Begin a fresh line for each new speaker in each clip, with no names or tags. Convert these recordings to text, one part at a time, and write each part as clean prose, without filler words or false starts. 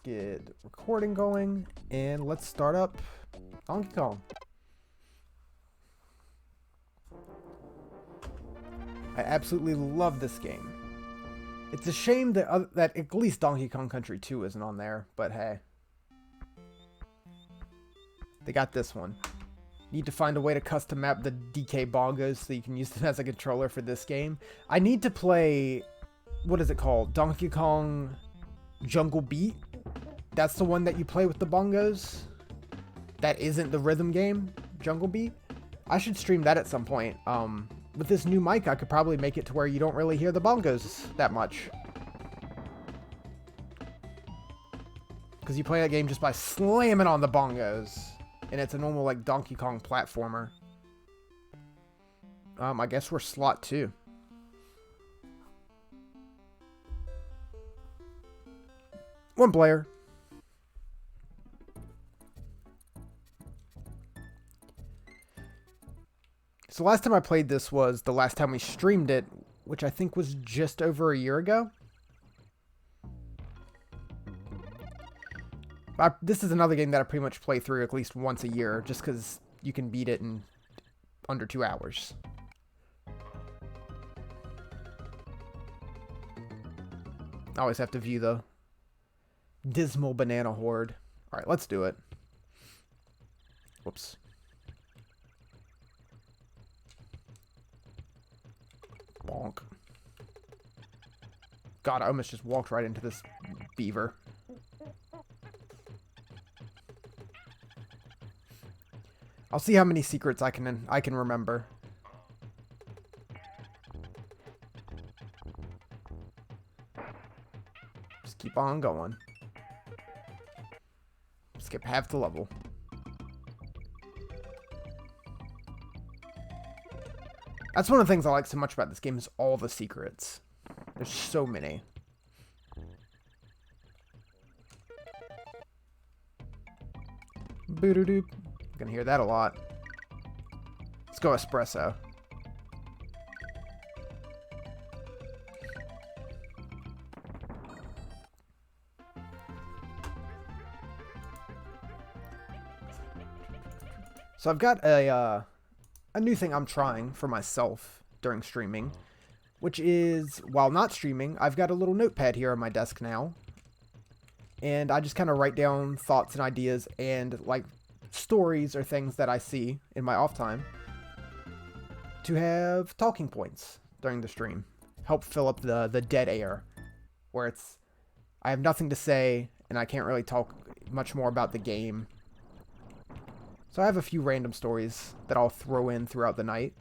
get recording going, and let's start up Donkey Kong. I absolutely love this game. It's a shame that that at least Donkey Kong Country 2 isn't on there, but hey. They got this one. Need to find a way to custom map the DK bongos so you can use them as a controller for this game. I need to play, what is it called? Donkey Kong Jungle Beat? That's the one that you play with the bongos? That isn't the rhythm game, Jungle Beat? I should stream that at some point. With this new mic, I could probably make it to where you don't really hear the bongos that much. Because you play that game just by slamming on the bongos. And it's a normal, like, Donkey Kong platformer. I guess we're slot 2. One player. So last time I played this was the last time we streamed it, which I think was just over a year ago. This is another game that I pretty much play through at least once a year, just because you can beat it in under 2 hours. I always have to view the dismal banana horde. Alright, let's do it. Whoops. Bonk. God, I almost just walked right into this beaver. I'll see how many secrets I can remember. Just keep on going. Skip half the level. That's one of the things I like so much about this game is all the secrets. There's so many. Boo-doo-doo. Gonna hear that a lot. Let's go espresso. So I've got a new thing I'm trying for myself during streaming, which is, while not streaming, I've got a little notepad here on my desk now. And I just kind of write down thoughts and ideas and, like, stories or things that I see in my off time to have talking points during the stream. Help fill up the dead air where I have nothing to say and I can't really talk much more about the game. So I have a few random stories that I'll throw in throughout the night.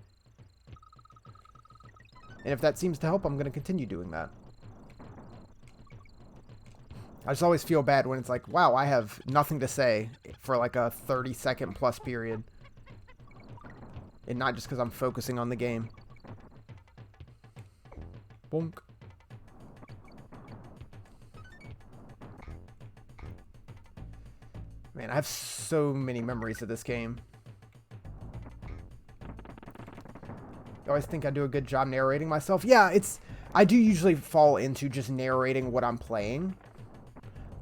And if that seems to help, I'm going to continue doing that. I just always feel bad when it's like, wow, I have nothing to say for like a 30-second plus period. And not just because I'm focusing on the game. Bonk. Man, I have so many memories of this game. I always think I do a good job narrating myself. Yeah, I do usually fall into just narrating what I'm playing.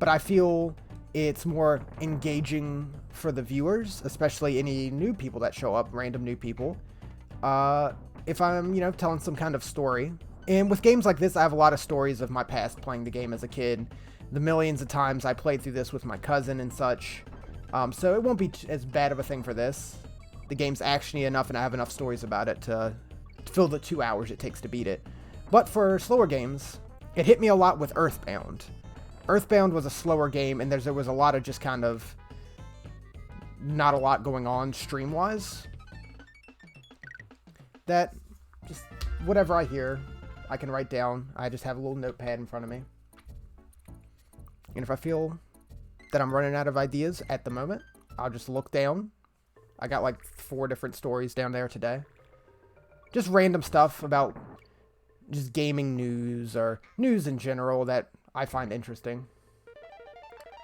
But I feel it's more engaging for the viewers, especially any new people that show up, random new people. If I'm, telling some kind of story. And with games like this, I have a lot of stories of my past playing the game as a kid. The millions of times I played through this with my cousin and such. So it won't be as bad of a thing for this. The game's actiony enough and I have enough stories about it to fill the 2 hours it takes to beat it. But for slower games, it hit me a lot with Earthbound. Earthbound was a slower game, and there was a lot of just kind of not a lot going on stream-wise. That, just whatever I hear, I can write down. I just have a little notepad in front of me. And if I feel that I'm running out of ideas at the moment, I'll just look down. I got like 4 different stories down there today. Just random stuff about just gaming news or news in general that I find interesting.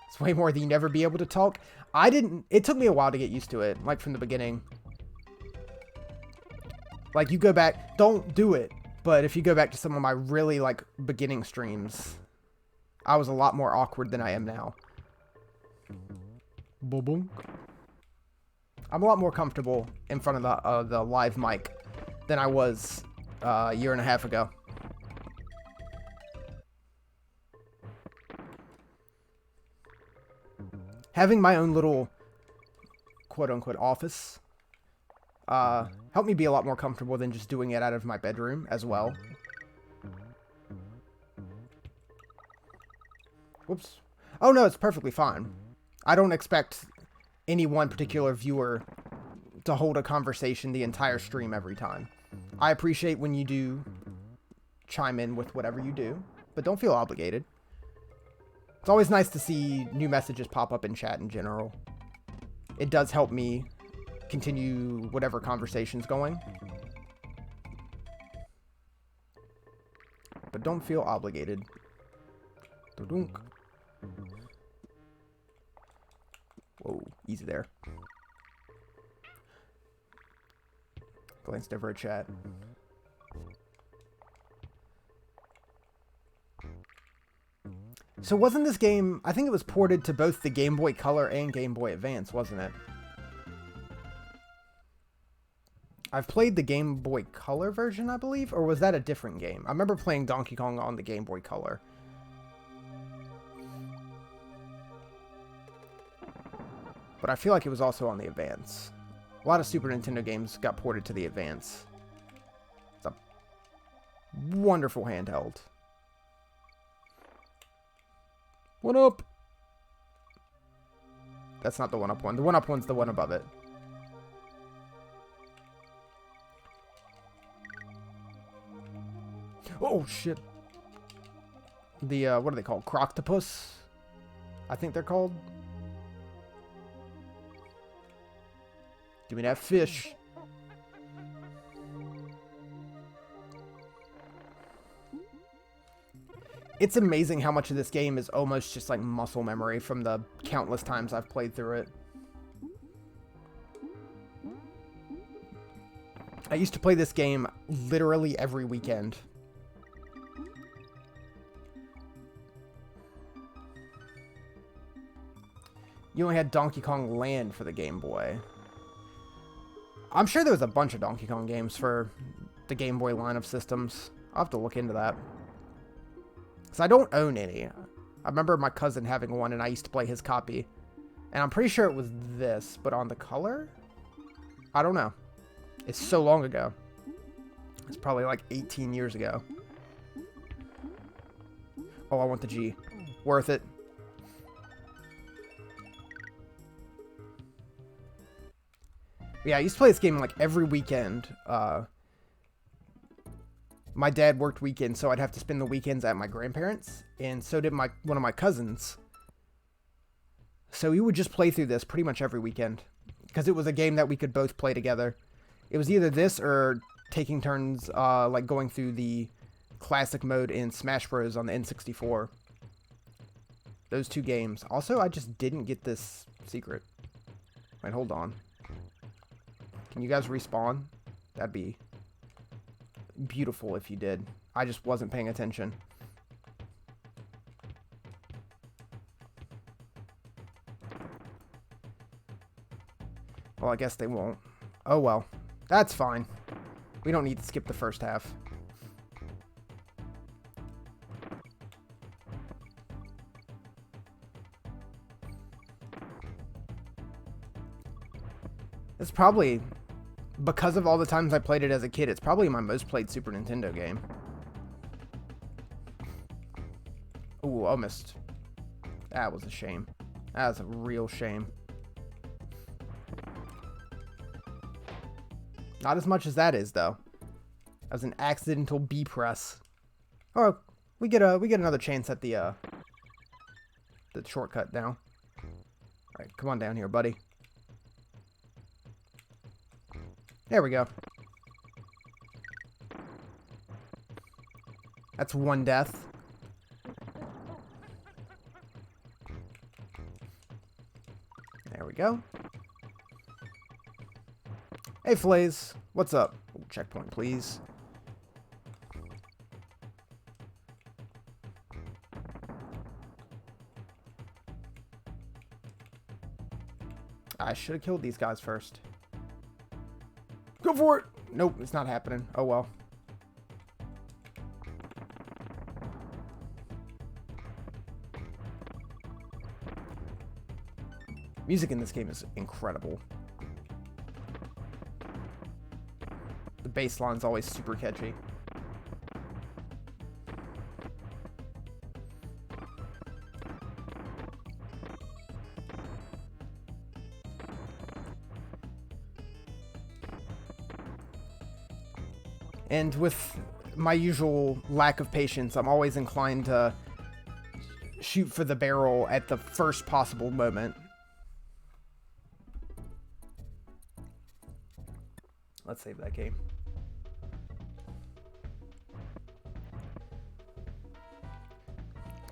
It's way more than you never be able to talk. It took me a while to get used to it, like from the beginning. Like you go back, don't do it. But if you go back to some of my really like beginning streams, I was a lot more awkward than I am now. Boom. I'm a lot more comfortable in front of the live mic than I was a year and a half ago. Having my own little quote-unquote office helped me be a lot more comfortable than just doing it out of my bedroom as well. Whoops. Oh no, it's perfectly fine. I don't expect any one particular viewer to hold a conversation the entire stream every time. I appreciate when you do chime in with whatever you do, but don't feel obligated. It's always nice to see new messages pop up in chat in general. It does help me continue whatever conversation's going. But don't feel obligated. Dunk. Whoa, easy there. Glanced over at chat. So wasn't this game, I think it was ported to both the Game Boy Color and Game Boy Advance, wasn't it? I've played the Game Boy Color version, I believe, or was that a different game? I remember playing Donkey Kong on the Game Boy Color. But I feel like it was also on the Advance. A lot of Super Nintendo games got ported to the Advance. It's a wonderful handheld. One up! That's not the one up one. The one up one's the one above it. Oh, shit. The, what are they called? Croctopus? I think they're called. Give me that fish. It's amazing how much of this game is almost just like muscle memory from the countless times I've played through it. I used to play this game literally every weekend. You only had Donkey Kong Land for the Game Boy. I'm sure there was a bunch of Donkey Kong games for the Game Boy line of systems. I'll have to look into that. Because I don't own any. I remember my cousin having one and I used to play his copy. And I'm pretty sure it was this, but on the color? I don't know. It's so long ago. It's probably like 18 years ago. Oh, I want the G. Worth it. Yeah, I used to play this game like every weekend. My dad worked weekends, so I'd have to spend the weekends at my grandparents', and so did one of my cousins. So we would just play through this pretty much every weekend, because it was a game that we could both play together. It was either this or taking turns, like going through the classic mode in Smash Bros. On the N64. Those two games. Also, I just didn't get this secret. Wait, hold on. Can you guys respawn? That'd be beautiful if you did. I just wasn't paying attention. Well, I guess they won't. Oh well. That's fine. We don't need to skip the first half. It's probably, because of all the times I played it as a kid, it's probably my most played Super Nintendo game. Ooh, almost. That was a shame. That was a real shame. Not as much as that is, though. That was an accidental B press. Oh, we get another chance at the shortcut now. All right, come on down here, buddy. There we go. That's one death. There we go. Hey, Flaze. What's up? Ooh, checkpoint, please. I should have killed these guys first. Go for it! Nope, it's not happening. Oh well. Music in this game is incredible. The bass line's always super catchy. And with my usual lack of patience, I'm always inclined to shoot for the barrel at the first possible moment. Let's save that game.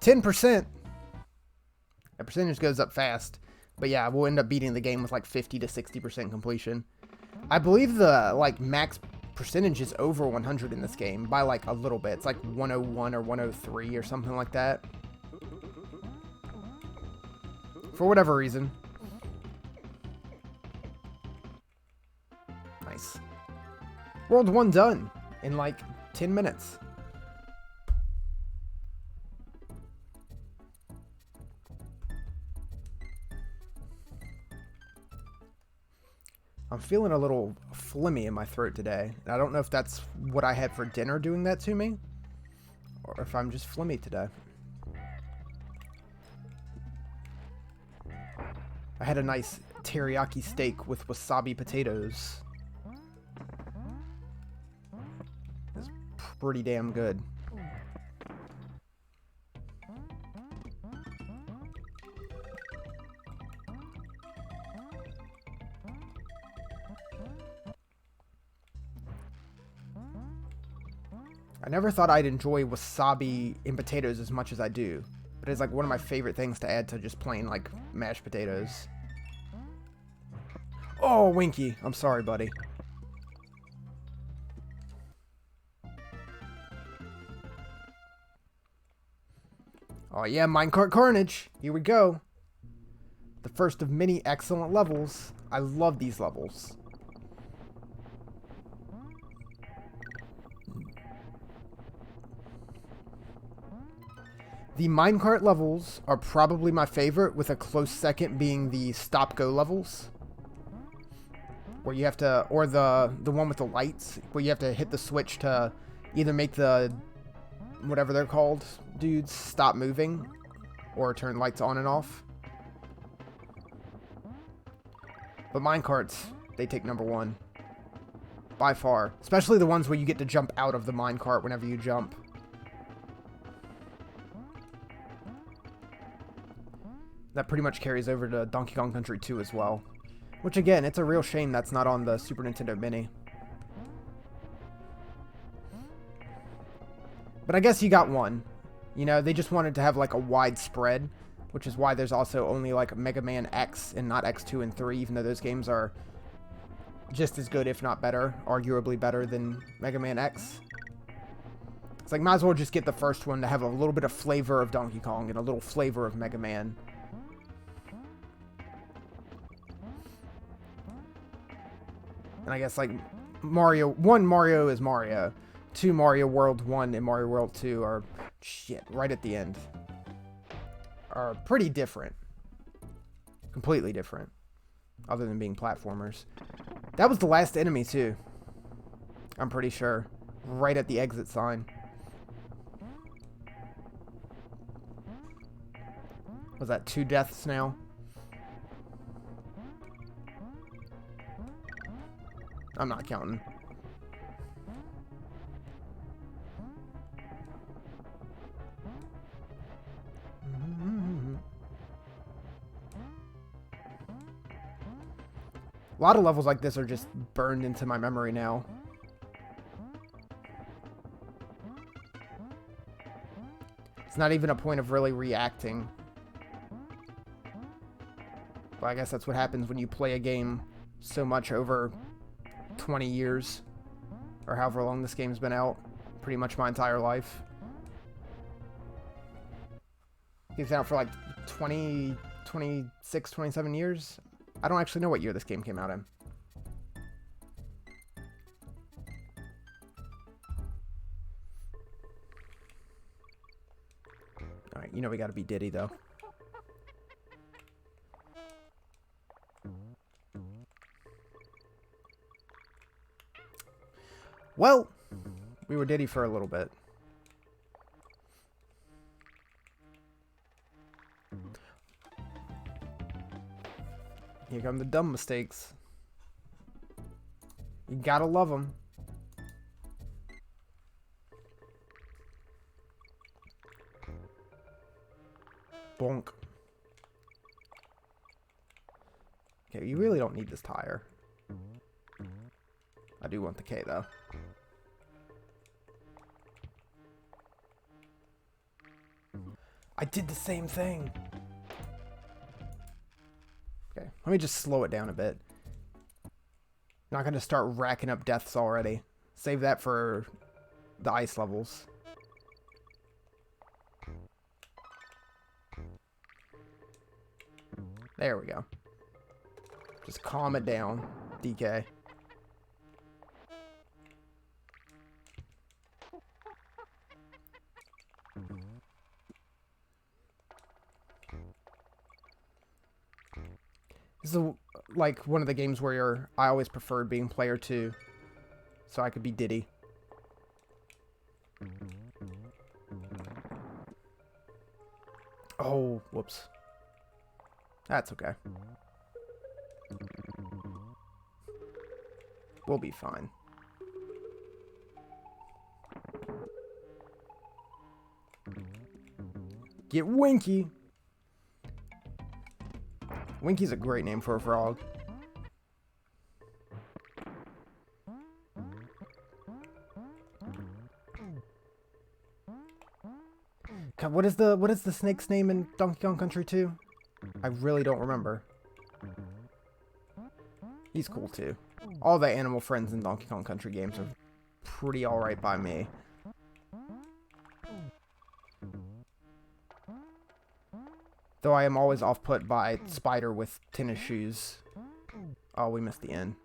%. That percentage goes up fast. But yeah, we'll end up beating the game with like 50 to 60% completion. I believe the like max percentage is over 100 in this game by like a little bit. It's like 101 or 103 or something like that. For whatever reason. Nice. World 1 done in like 10 minutes. I'm feeling a little phlegmy in my throat today. I don't know if that's what I had for dinner doing that to me, or if I'm just phlegmy today. I had a nice teriyaki steak with wasabi potatoes. It's pretty damn good. I never thought I'd enjoy wasabi in potatoes as much as I do, but it's like one of my favorite things to add to just plain like mashed potatoes. Oh, Winky, I'm sorry, buddy. Oh yeah, Minecart Carnage. Here we go. The first of many excellent levels. I love these levels. The minecart levels are probably my favorite, with a close second being the stop-go levels. Where you have to, or the one with the lights, where you have to hit the switch to either make the, whatever they're called, dudes, stop moving, or turn lights on and off. But minecarts, they take number one. By far. Especially the ones where you get to jump out of the minecart whenever you jump. That pretty much carries over to Donkey Kong Country 2 as well. Which again, it's a real shame that's not on the Super Nintendo Mini. But I guess you got one. You know, they just wanted to have like a wide spread, which is why there's also only like Mega Man X and not X2 and 3, even though those games are just as good, if not better, arguably better than Mega Man X. It's like, might as well just get the first one to have a little bit of flavor of Donkey Kong and a little flavor of Mega Man. And I guess, like, Mario... 1, Mario is Mario. 2, Mario World 1 and Mario World 2 are, shit, right at the end. Are pretty different. Completely different. Other than being platformers. That was the last enemy, too. I'm pretty sure. Right at the exit sign. Was that 2 deaths now? I'm not counting. A lot of levels like this are just burned into my memory now. It's not even a point of really reacting. But I guess that's what happens when you play a game so much over 20 years. Or however long this game's been out. Pretty much my entire life. It's out for like 20, 26, 27 years. I don't actually know what year this game came out in. Alright, you know we gotta be Diddy, though. Well, we were Diddy for a little bit. Here come the dumb mistakes. You gotta love them. Bonk. Okay, you really don't need this tire. I do want the K, though. I did the same thing. Okay, let me just slow it down a bit. Not going to start racking up deaths already. Save that for the ice levels. There we go. Just calm it down, DK. This is like one of the games where I always preferred being player 2, so I could be Diddy. Oh, whoops. That's okay. We'll be fine. Get Winky! Winky's a great name for a frog. God, what is the snake's name in Donkey Kong Country 2? I really don't remember. He's cool too. All the animal friends in Donkey Kong Country games are pretty alright by me. Though I am always off-put by Spider with tennis shoes. Oh, we missed the end.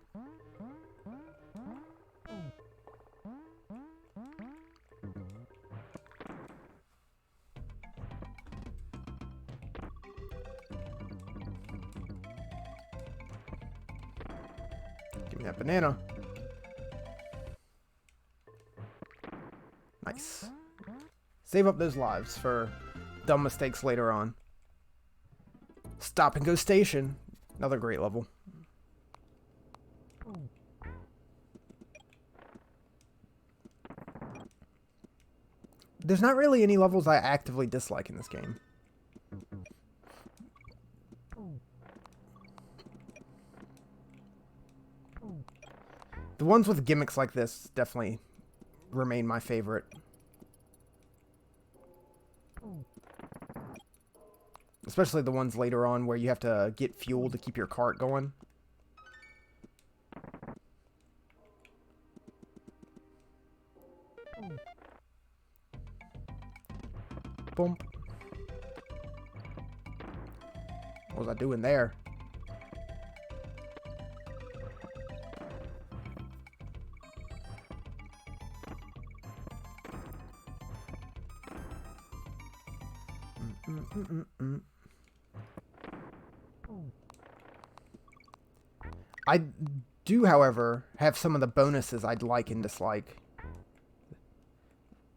Give me that banana. Nice. Save up those lives for dumb mistakes later on. Stop and Go Station. Another great level. There's not really any levels I actively dislike in this game. The ones with gimmicks like this definitely remain my favorite. Especially the ones later on where you have to get fuel to keep your cart going. Boom. What was I doing there? I do, however, have some of the bonuses I'd like and dislike.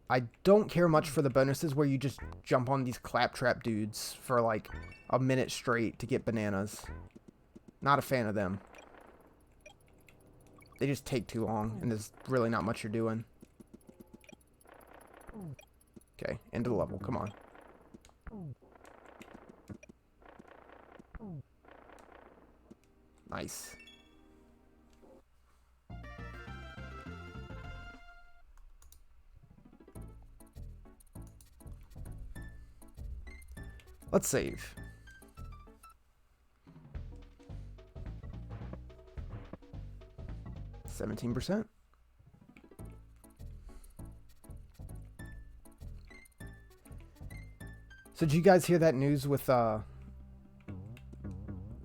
I don't care much for the bonuses where you just jump on these claptrap dudes for like a minute straight to get bananas. Not a fan of them. They just take too long, and there's really not much you're doing. Okay, end of the level. Come on. Nice. Let's save. %. So did you guys hear that news with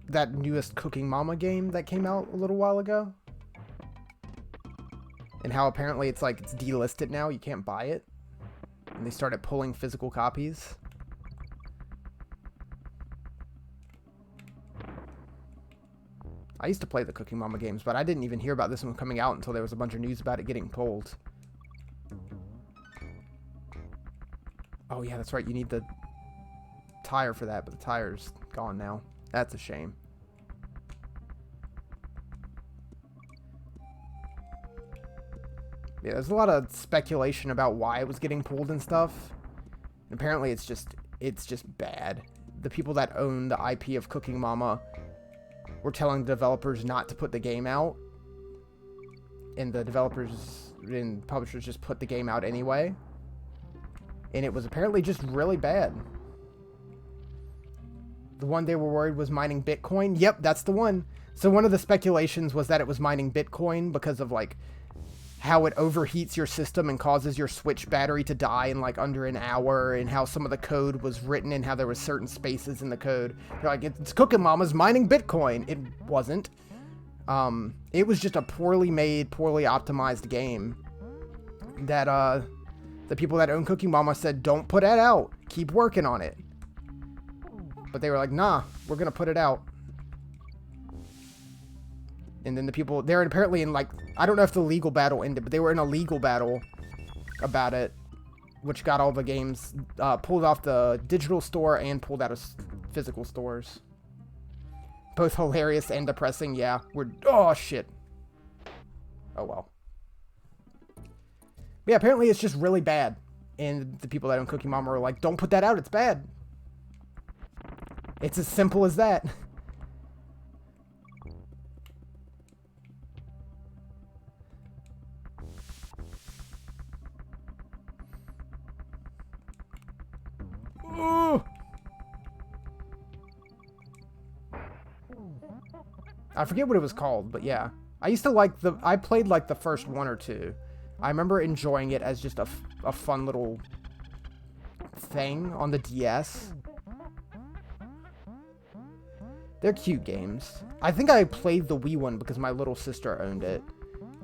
that newest Cooking Mama game that came out a little while ago. And how apparently it's like it's delisted now, you can't buy it. And they started pulling physical copies. I used to play the Cooking Mama games, but I didn't even hear about this one coming out until there was a bunch of news about it getting pulled. Oh yeah, that's right, you need the tire for that, but the tire's gone now. That's a shame. Yeah, there's a lot of speculation about why it was getting pulled and stuff. And apparently it's just bad. The people that own the IP of Cooking Mama were telling the developers not to put the game out. And the developers and publishers just put the game out anyway. And it was apparently just really bad. The one they were worried was mining Bitcoin. Yep, that's the one. So one of the speculations was that it was mining Bitcoin because of like how it overheats your system and causes your Switch battery to die in like under an hour, and how some of the code was written and how there were certain spaces in the code. They're like, it's Cooking Mama's mining Bitcoin. It wasn't. It was just a poorly made, poorly optimized game that the people that own Cooking Mama said, don't put that out. Keep working on it. But they were like, nah, we're going to put it out. And then the people, they're apparently in like, I don't know if the legal battle ended, but they were in a legal battle about it, which got all the games pulled off the digital store and pulled out of physical stores. Both hilarious and depressing. Yeah, oh shit. Oh well. But yeah, apparently it's just really bad. And the people that own Cooking Mama are like, don't put that out, it's bad. It's as simple as that. Ooh. I forget what it was called, but yeah. I used to like I played like the first one or two. I remember enjoying it as just a fun little thing on the DS. They're cute games. I think I played the Wii one because my little sister owned it.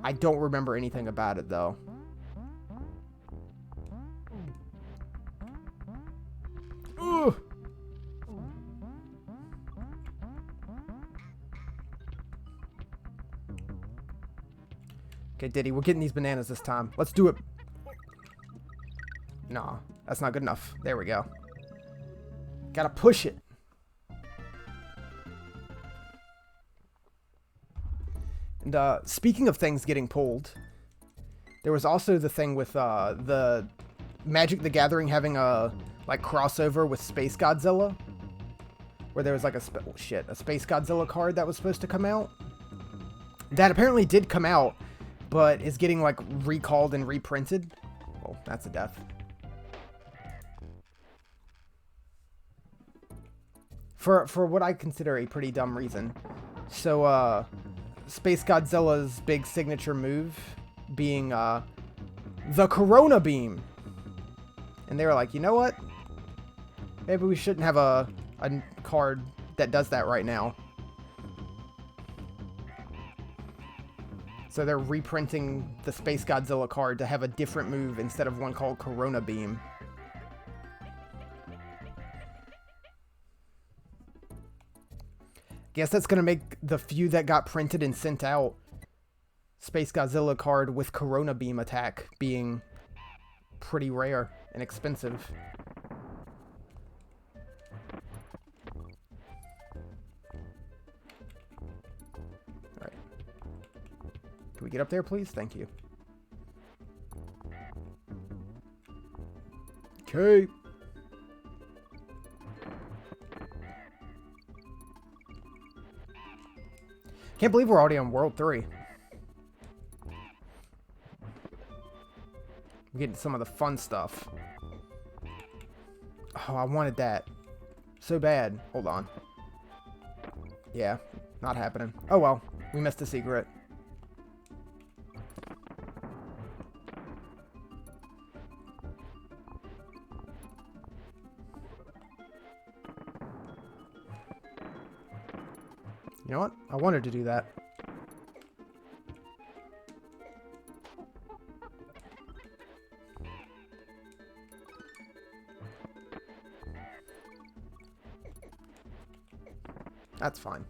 I don't remember anything about it though. Ooh. Okay, Diddy, we're getting these bananas this time. Let's do it. Nah, that's not good enough. There we go. Gotta push it. And speaking of things getting pulled, there was also the thing with the Magic the Gathering having a like crossover with Space Godzilla, where there was like a Space Godzilla card that was supposed to come out. That apparently did come out, but is getting like recalled and reprinted. Well, that's a death. For what I consider a pretty dumb reason. So Space Godzilla's big signature move being the Corona Beam. And they were like, you know what? Maybe we shouldn't have a card that does that right now. So they're reprinting the Space Godzilla card to have a different move instead of one called Corona Beam. Guess that's going to make the few that got printed and sent out Space Godzilla card with Corona Beam attack being pretty rare and expensive. Alright. Can we get up there, please? Thank you. Okay. Can't believe we're already on World 3. We're getting some of the fun stuff. Oh, I wanted that. So bad. Hold on. Yeah, not happening. Oh well, we missed a secret. You know what? I wanted to do that. That's fine.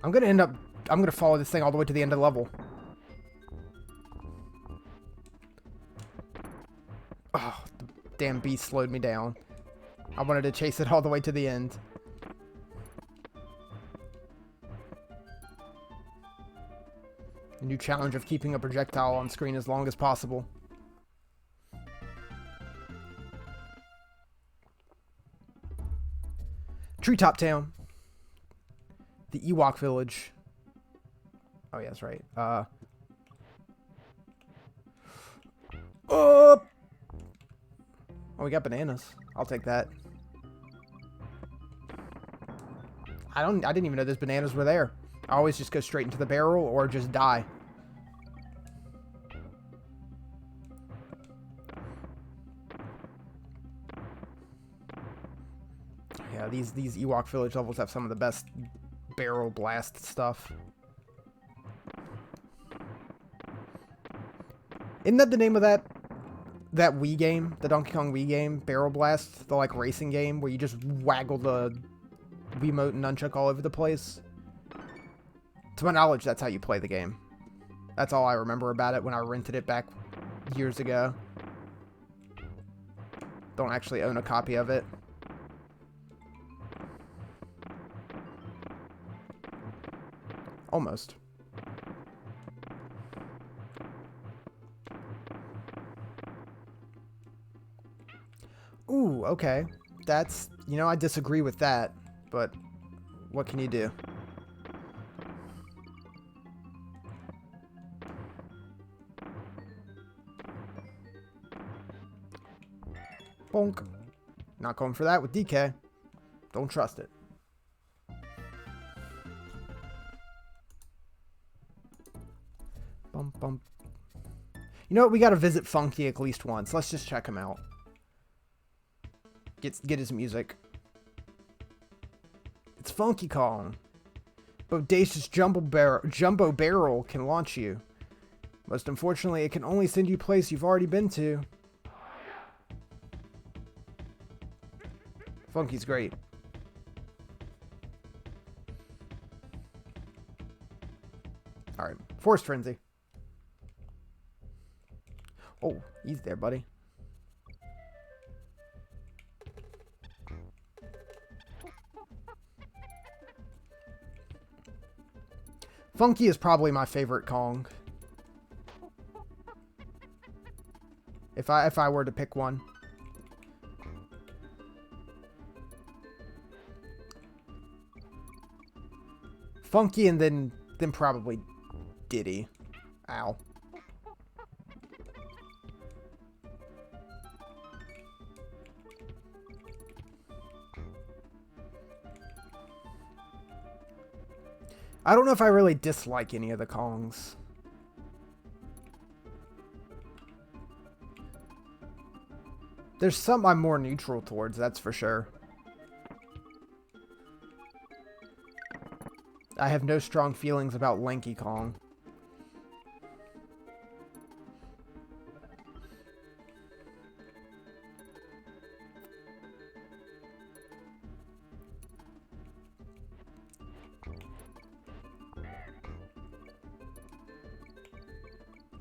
I'm gonna follow this thing all the way to the end of the level. Oh, the damn beast slowed me down. I wanted to chase it all the way to the end. A new challenge of keeping a projectile on screen as long as possible. Treetop Town. The Ewok Village. Oh, yeah, that's right. Oh, we got bananas. I'll take that. I didn't even know those bananas were there. I always just go straight into the barrel or just die. Yeah, these Ewok Village levels have some of the best barrel blast stuff. Isn't that the name of that Wii game, the Donkey Kong Wii game, Barrel Blast, the like racing game where you just waggle the Wiimote and nunchuck all over the place? To my knowledge, that's how you play the game. That's all I remember about it when I rented it back years ago. Don't actually own a copy of it. Almost. Ooh, okay. That's, you know, I disagree with that, but what can you do? Bonk. Not going for that with DK. Don't trust it. Bum, bum. You know what? We gotta visit Funky at least once. Let's just check him out. Get his music. It's Funky Kong. Bodacious Jumbo Barrel can launch you. Most unfortunately, it can only send you place you've already been to. Funky's great. Alright, Force Frenzy. Oh, he's there, buddy. Funky is probably my favorite Kong. If I were to pick one. Funky and then probably Diddy. Ow. I don't know if I really dislike any of the Kongs. There's some I'm more neutral towards, that's for sure. I have no strong feelings about Lanky Kong.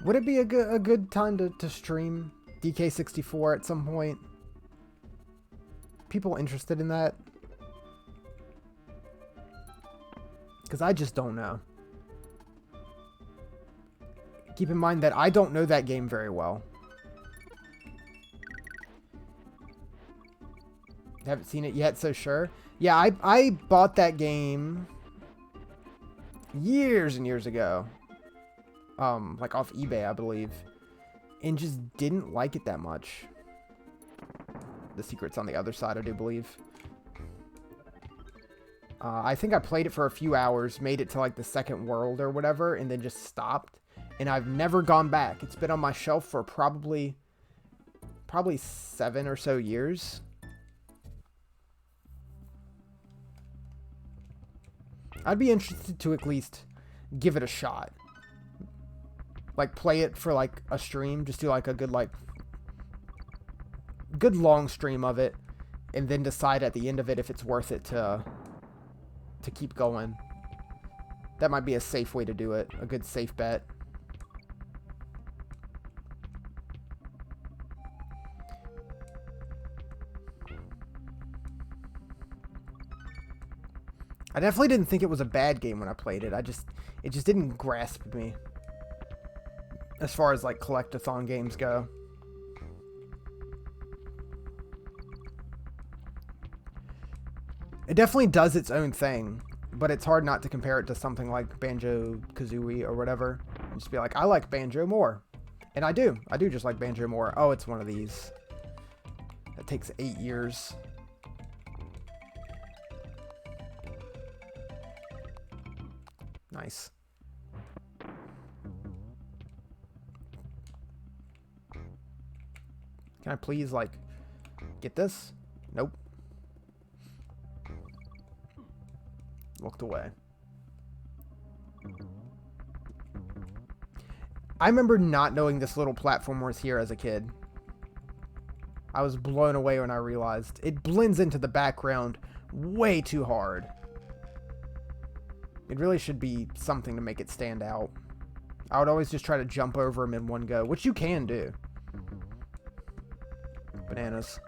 Would it be a good time to stream DK64 at some point? People interested in that? Because I just don't know. Keep in mind that I don't know that game very well. Haven't seen it yet, so sure. Yeah, I bought that game years and years ago. Like off eBay, I believe. And just didn't like it that much. The secret's on the other side, I do believe. I think I played it for a few hours, made it to like the second world or whatever, and then just stopped. And I've never gone back. It's been on my shelf for probably 7 or so years. I'd be interested to at least give it a shot. Like, play it for, like, a stream. Just do, like, a good, like, good long stream of it. And then decide at the end of it if it's worth it to keep going. That might be a safe way to do it. A good safe bet. I definitely didn't think it was a bad game when I played it. It just didn't grasp me. As far as, like, collect-a-thon games go. It definitely does its own thing, but it's hard not to compare it to something like Banjo-Kazooie or whatever. And just be like, I like Banjo more. And I do. I do just like Banjo more. Oh, it's one of these. That takes 8 years. Nice. Can I please, like, get this? Nope. Looked away. I remember not knowing this little platform was here as a kid. I was blown away when I realized it blends into the background way too hard. It really should be something to make it stand out. I would always just try to jump over them in one go, which you can do. Bananas.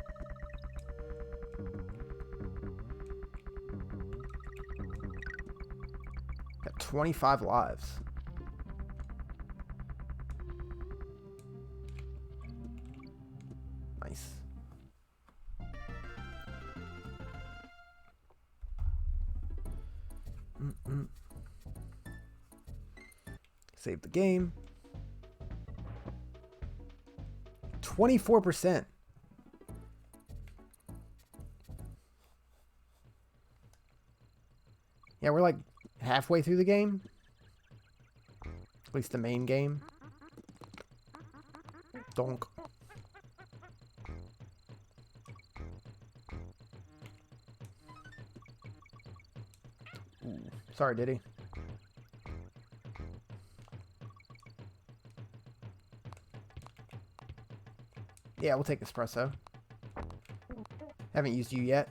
Got 25 lives. Nice. Save the game. 24%. Yeah, we're like halfway through the game. At least the main game. Donk. Ooh, sorry, Diddy. Yeah, we'll take espresso. Haven't used you yet.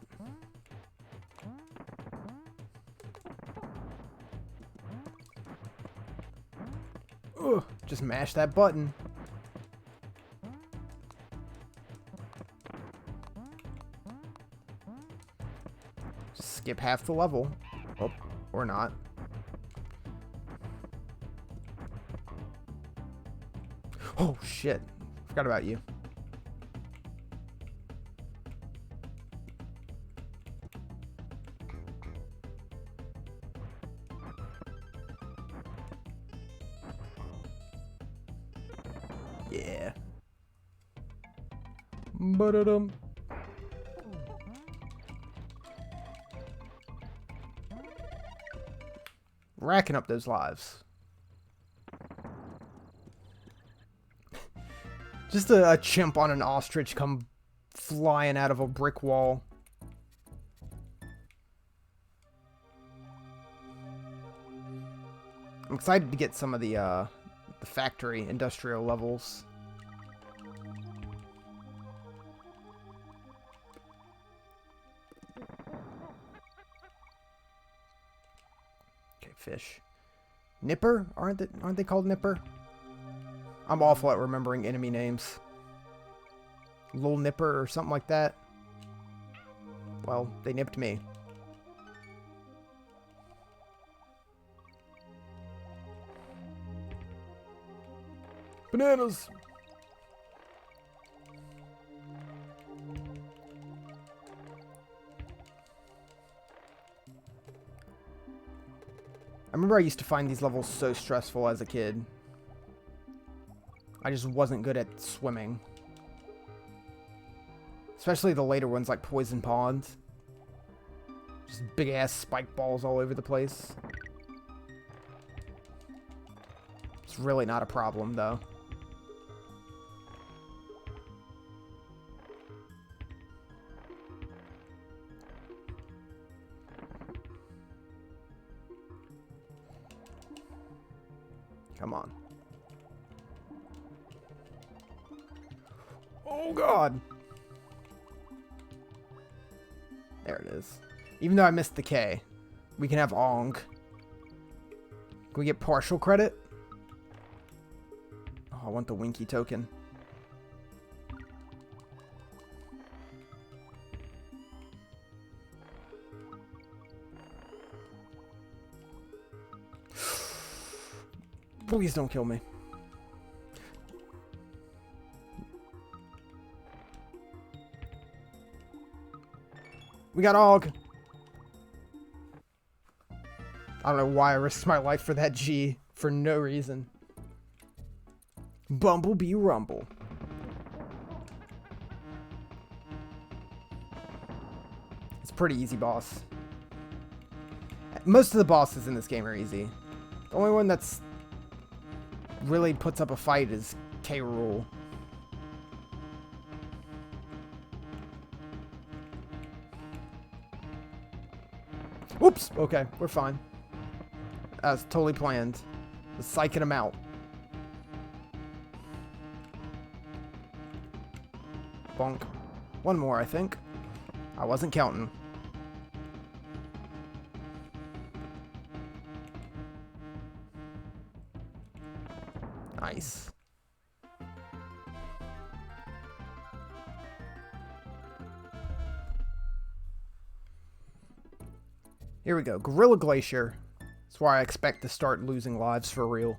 Ugh, just mash that button. Skip half the level. Oh, or not. Oh, shit. Forgot about you. Yeah. Ba-da-dum. Racking up those lives. Just a chimp on an ostrich come flying out of a brick wall. I'm excited to get some of the factory industrial levels. Okay, fish. Nipper? Aren't they called Nipper? I'm awful at remembering enemy names. Lil Nipper or something like that. Well, they nipped me. Bananas! I remember I used to find these levels so stressful as a kid. I just wasn't good at swimming. Especially the later ones like Poison Pond. Just big ass spike balls all over the place. It's really not a problem though. Come on. Oh, God. There it is. Even though I missed the K, we can have Ong. Can we get partial credit? Oh, I want the Winky token. Please don't kill me. We got Og. I don't know why I risked my life for that G for no reason. Bumblebee Rumble. It's a pretty easy boss. Most of the bosses in this game are easy. The only one that's really puts up a fight is K. Rool. Whoops! Okay, we're fine. That's totally planned. Just psyching him out. Bonk. One more, I think. I wasn't counting. Nice. Here we go. Gorilla Glacier. That's where I expect to start losing lives for real.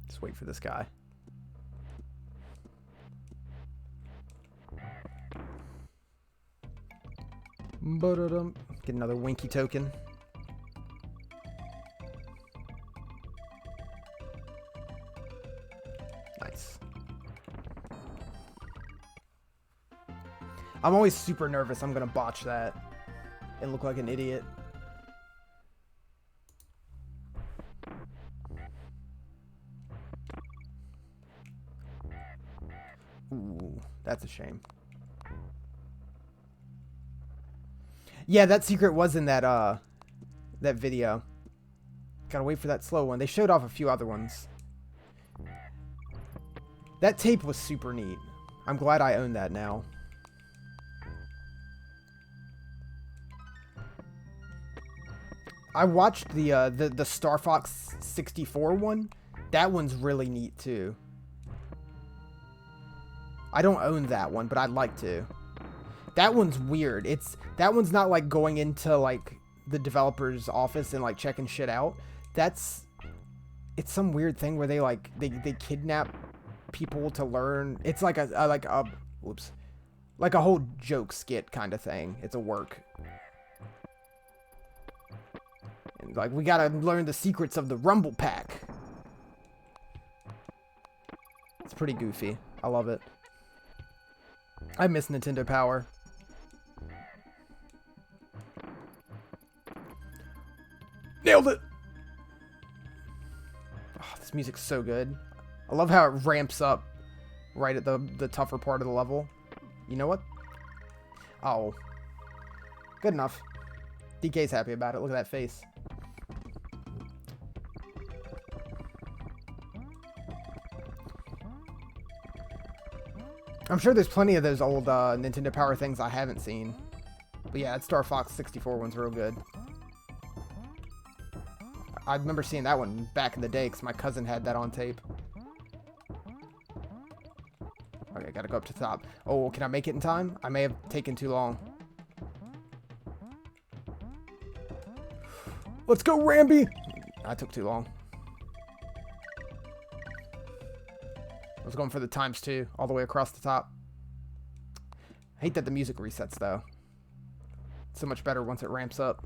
Just wait for this guy. Get another Winky token. Nice. I'm always super nervous I'm gonna botch that and look like an idiot. Ooh, that's a shame. Yeah, that secret was in that that video. Gotta wait for that slow one. They showed off a few other ones. That tape was super neat. I'm glad I own that now. I watched the Star Fox 64 one. That one's really neat too. I don't own that one, but I'd like to. That one's weird. That one's not like going into like the developer's office and like checking shit out. It's some weird thing where they kidnap people to learn. It's like a whole joke skit kind of thing. It's a work. And like we gotta learn the secrets of the Rumble Pack. It's pretty goofy. I love it. I miss Nintendo Power. Nailed it! Oh, this music's so good. I love how it ramps up right at the tougher part of the level. You know what? Oh. Good enough. DK's happy about it. Look at that face. I'm sure there's plenty of those old Nintendo Power things I haven't seen. But yeah, that Star Fox 64 one's real good. I remember seeing that one back in the day because my cousin had that on tape. Okay, gotta go up to the top. Oh, can I make it in time? I may have taken too long. Let's go, Rambi! I took too long. I was going for the ×2 all the way across the top. I hate that the music resets though. It's so much better once it ramps up.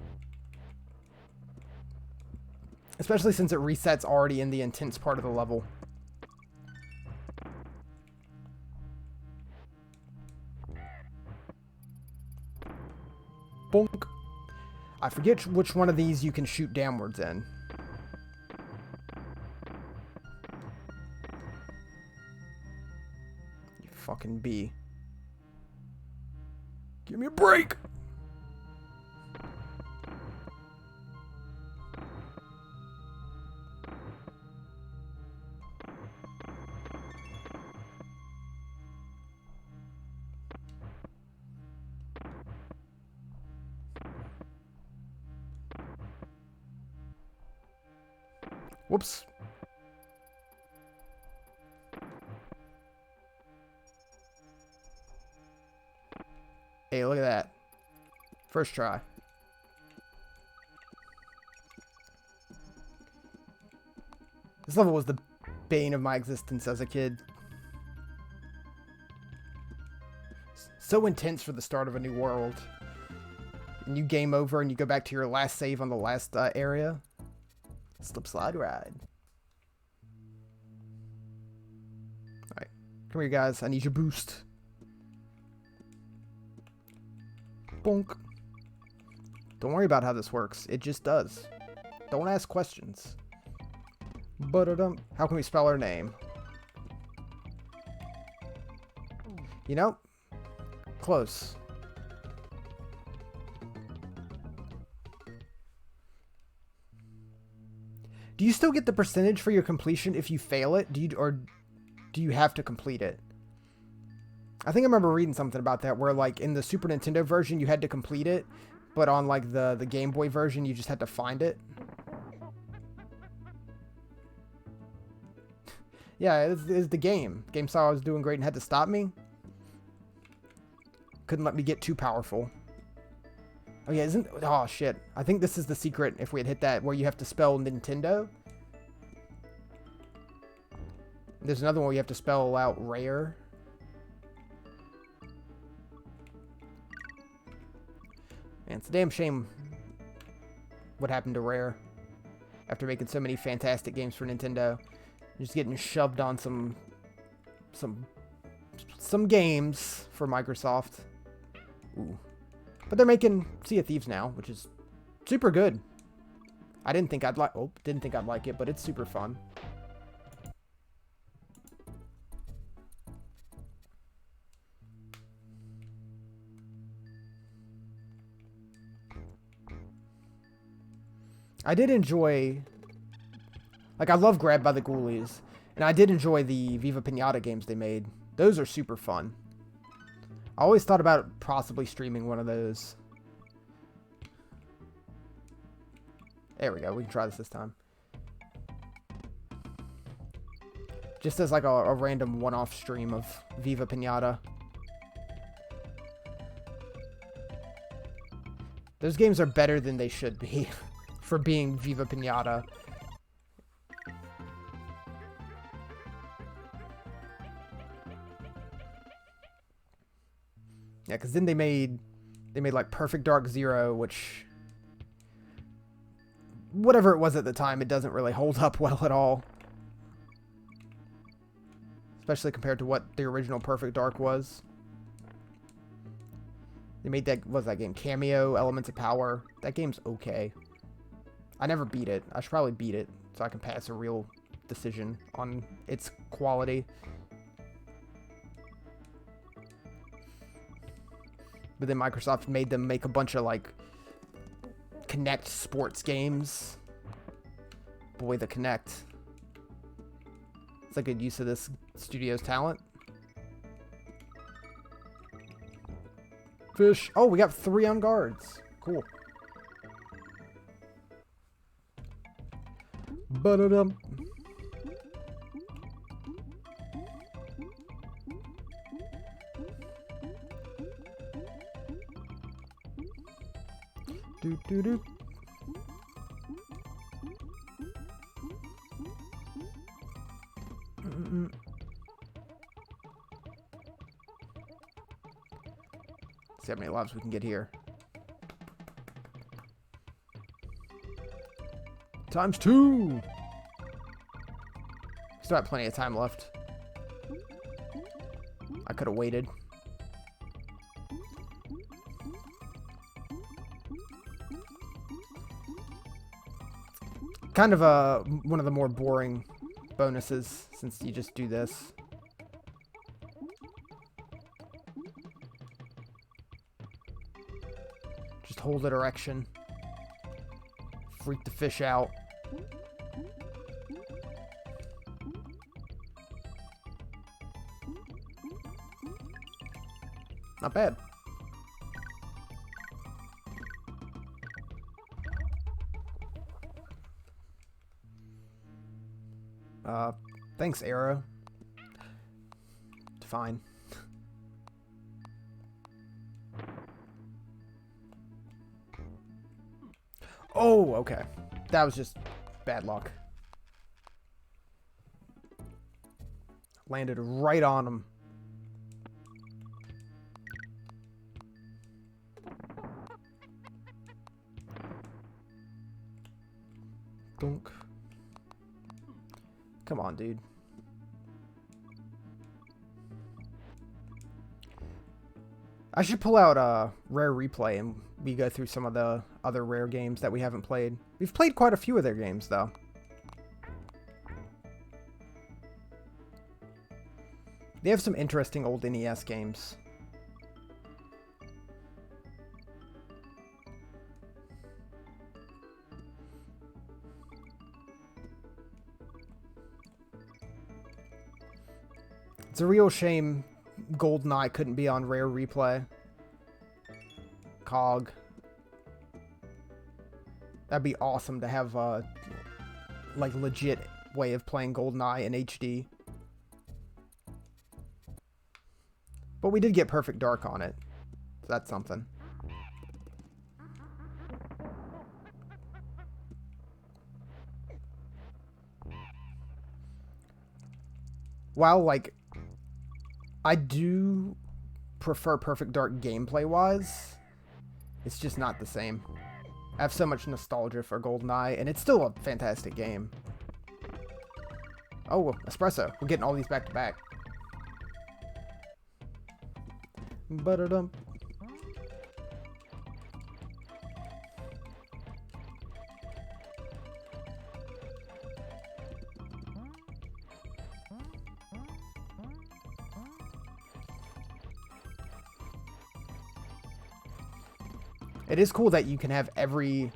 Especially since it resets already in the intense part of the level. Bonk. I forget which one of these you can shoot downwards in. You fucking bee. Give me a break! Whoops. Hey, look at that. First try. This level was the bane of my existence as a kid. So intense for the start of a new world. And you game over and you go back to your last save on the last area. Slip slide ride. Alright. Come here, guys. I need your boost. Bonk. Don't worry about how this works. It just does. Don't ask questions. Ba-da-dum. How can we spell her name? You know? Close. Do you still get the percentage for your completion if you fail it? Or do you have to complete it? I think I remember reading something about that where like in the Super Nintendo version you had to complete it, but on like the Game Boy version you just had to find it. Yeah, it's the game. Game saw I was doing great and had to stop me. Couldn't let me get too powerful. Oh yeah, oh shit. I think this is the secret if we had hit that where you have to spell Nintendo. There's another one where you have to spell out rare. Man, it's a damn shame what happened to Rare after making so many fantastic games for Nintendo. Just getting shoved on some games for Microsoft. Ooh. But they're making Sea of Thieves now, which is super good. I didn't think I'd like it, but it's super fun. I did enjoy, like, I love Grabbed by the Ghoulies, and I did enjoy the Viva Pinata games they made. Those are super fun. I always thought about possibly streaming one of those. There we go. We can try this time. Just as like a random one-off stream of Viva Pinata. Those games are better than they should be for being Viva Pinata. Yeah, because then they made like Perfect Dark Zero, which, whatever it was at the time, it doesn't really hold up well at all. Especially compared to what the original Perfect Dark was. They made that, what was that game? Cameo, Elements of Power. That game's okay. I never beat it. I should probably beat it so I can pass a real decision on its quality. But then Microsoft made them make a bunch of, like, Kinect sports games. Boy, the Kinect. It's a good use of this studio's talent. Fish. Oh, we got 3 on guards. Cool. Ba-da-dum. Do-do-do. See how many lives we can get here. ×2! Still have plenty of time left. I could have waited. Kind of one of the more boring bonuses since you just do this. Just hold it erection. Freak the fish out. Not bad. Thanks, Arrow. Fine. Oh, okay. That was just bad luck. Landed right on him. Dunk. Come on, dude. I should pull out a Rare Replay and we go through some of the other Rare games that we haven't played. We've played quite a few of their games, though. They have some interesting old NES games. It's a real shame GoldenEye couldn't be on Rare Replay. COG. That'd be awesome to have a like legit way of playing GoldenEye in HD. But we did get Perfect Dark on it. So that's something. While, like, I do prefer Perfect Dark gameplay-wise, it's just not the same. I have so much nostalgia for GoldenEye, and it's still a fantastic game. Oh, Espresso. We're getting all these back-to-back. Ba-da-dum. It is cool that you can have every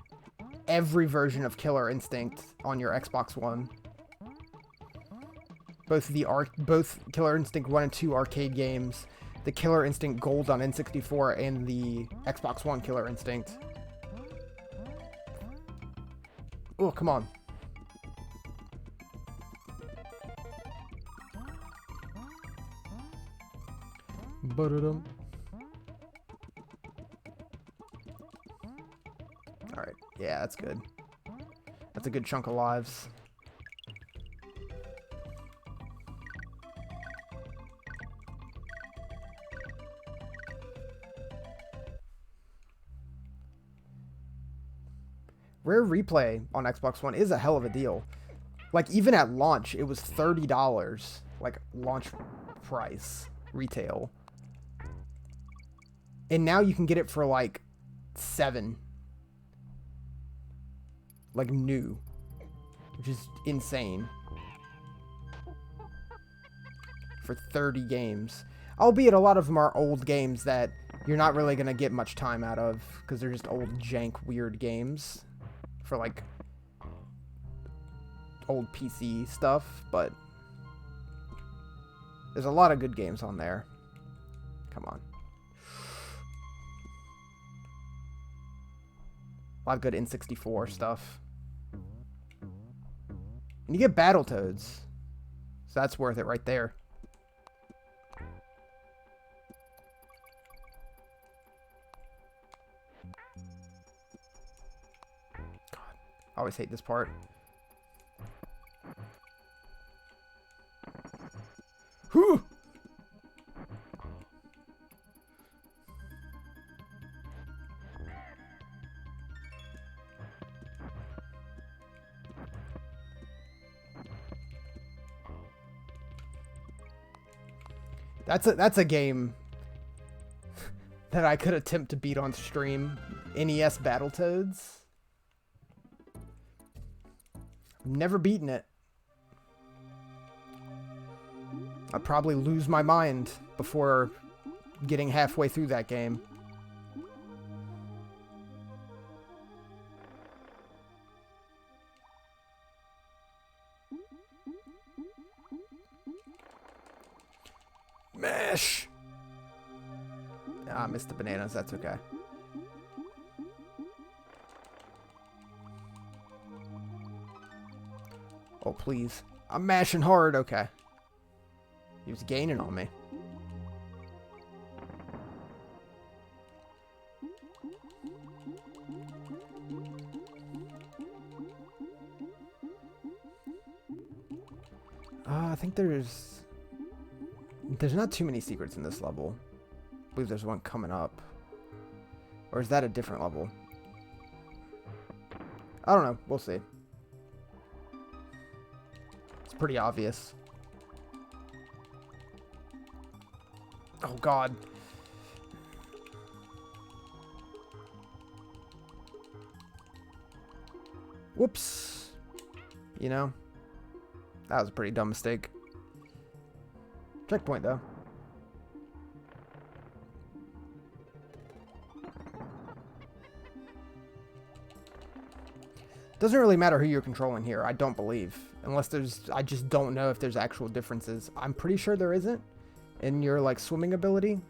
version of Killer Instinct on your Xbox One. Both Killer Instinct 1 and 2 arcade games, the Killer Instinct Gold on N64, and the Xbox One Killer Instinct. Oh, come on. Ba-da-dum. Alright, yeah, that's good. That's a good chunk of lives. Rare Replay on Xbox One is a hell of a deal. Like, even at launch, it was $30. Like, launch price, retail. And now you can get it for, like, $7. Like, new. Which is insane. For 30 games. Albeit a lot of them are old games that you're not really going to get much time out of. Because they're just old, jank, weird games. For, like, old PC stuff. But there's a lot of good games on there. Come on. A lot of good N64 stuff. And you get Battletoads. So that's worth it right there. God, I always hate this part. Whew! That's a game that I could attempt to beat on stream. NES Battletoads. I've never beaten it. I'd probably lose my mind before getting halfway through that game. Mesh! Ah, I missed the bananas. That's okay. Oh, please. I'm mashing hard. Okay. He was gaining on me. I think there's not too many secrets in this level. I believe there's one coming up. Or is that a different level? I don't know. We'll see. It's pretty obvious. Oh, God. Whoops. You know? That was a pretty dumb mistake. Checkpoint, though. Doesn't really matter who you're controlling here, I don't believe. Unless there's... I just don't know if there's actual differences. I'm pretty sure there isn't in your, like, swimming ability.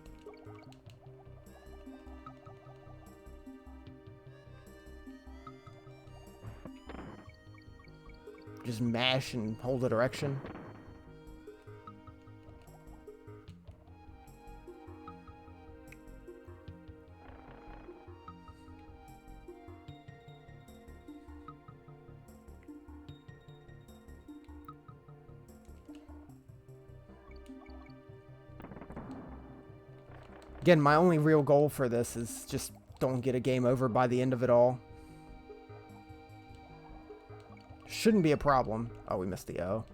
Just mash and hold the direction. Again, my only real goal for this is just don't get a game over by the end of it all. Shouldn't be a problem. Oh, we missed the O.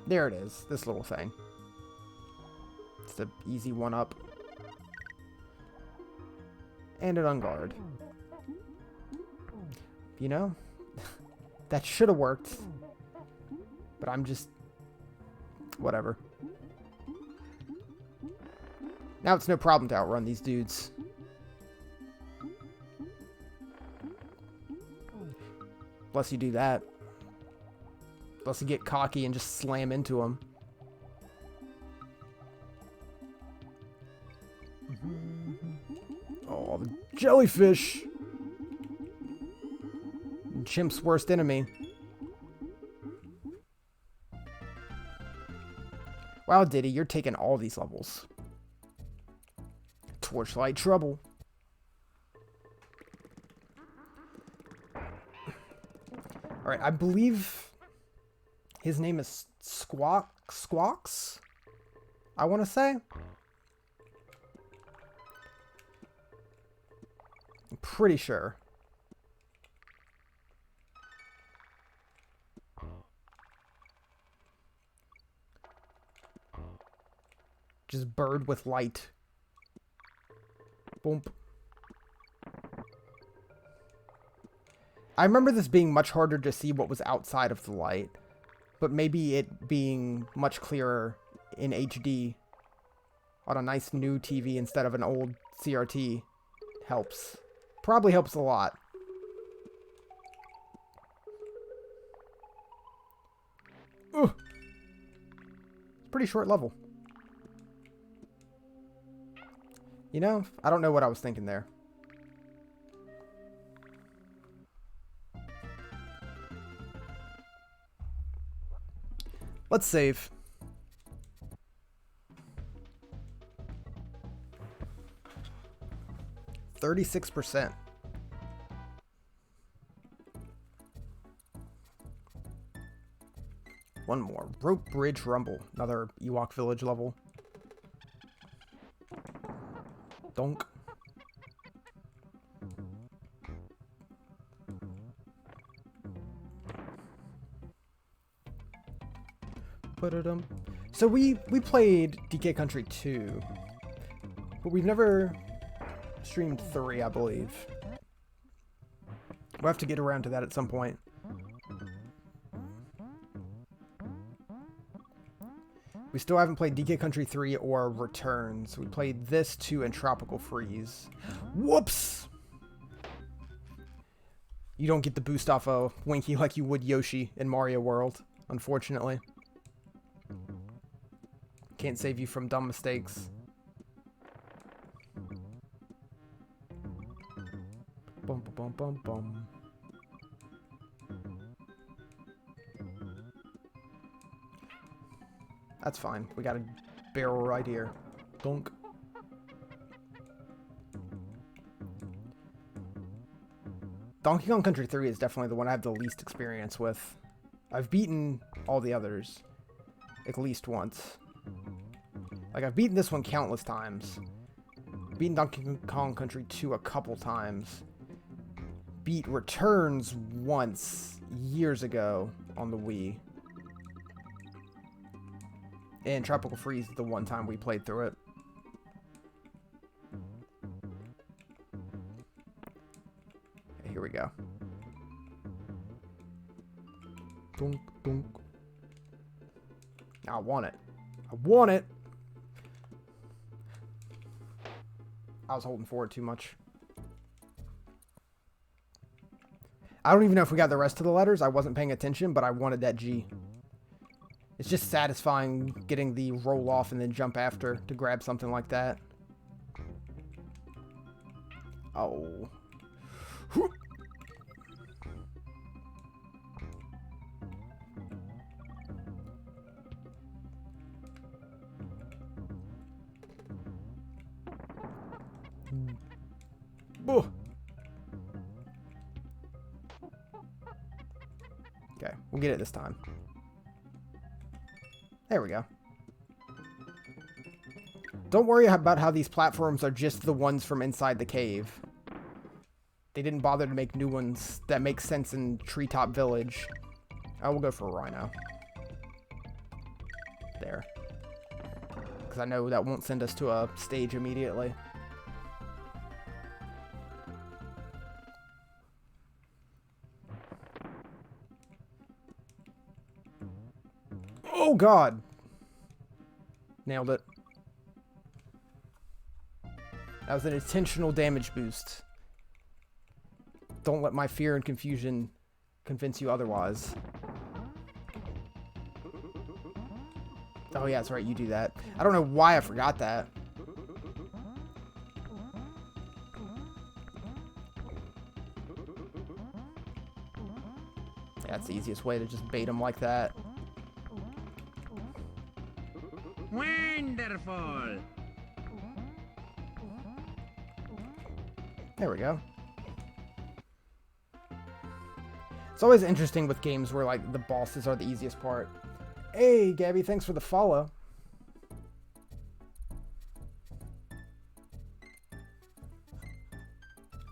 There it is, this little thing. It's the easy one up. And an unguard. You know, that should have worked. But I'm just... whatever. Now it's no problem to outrun these dudes. Unless you do that. Unless you get cocky and just slam into them. Oh, the jellyfish! Chimp's worst enemy. Wow, Diddy, you're taking all these levels. Torchlight trouble. Alright, I believe his name is Squawks? I want to say? I'm pretty sure. Just bird with light. Boom. I remember this being much harder to see what was outside of the light, but maybe it being much clearer in HD on a nice new TV instead of an old CRT helps. Probably helps a lot. Ugh. Pretty short level. You know, I don't know what I was thinking there. Let's save. %36. One more. Rope Bridge Rumble. Another Ewok Village level. Donk. So we played DK Country 2, but we've never streamed 3, I believe. We'll have to get around to that at some point. We still haven't played DK Country 3 or Returns. We played this 2 and Tropical Freeze. Whoops! You don't get the boost off a Winky like you would Yoshi in Mario World, unfortunately. Can't save you from dumb mistakes. Bum, bum, bum, bum. That's fine. We got a barrel right here. Dunk. Donkey Kong Country 3 is definitely the one I have the least experience with. I've beaten all the others at least once. Like, I've beaten this one countless times. Beaten Donkey Kong Country 2 a couple times. Beat Returns once, years ago, on the Wii. And Tropical Freeze the one time we played through it. Okay, here we go. Dunk, dunk. I want it. I want it! I was holding forward too much. I don't even know if we got the rest of the letters. I wasn't paying attention, but I wanted that G. It's just satisfying getting the roll off and then jump after to grab something like that. Oh. Oh. Okay, we'll get it this time. There we go. Don't worry about how these platforms are just the ones from inside the cave. They didn't bother to make new ones that make sense in Treetop Village. I will go for a Rhino. There. Because I know that won't send us to a stage immediately. Oh, God. Nailed it. That was an intentional damage boost. Don't let my fear and confusion convince you otherwise. Oh, yeah, that's right. You do that. I don't know why I forgot that. That's the easiest way to just bait him like that.
Wonderful.
There we go. It's always interesting with games where, like, the bosses are the easiest part. Hey, Gabby, thanks for the follow.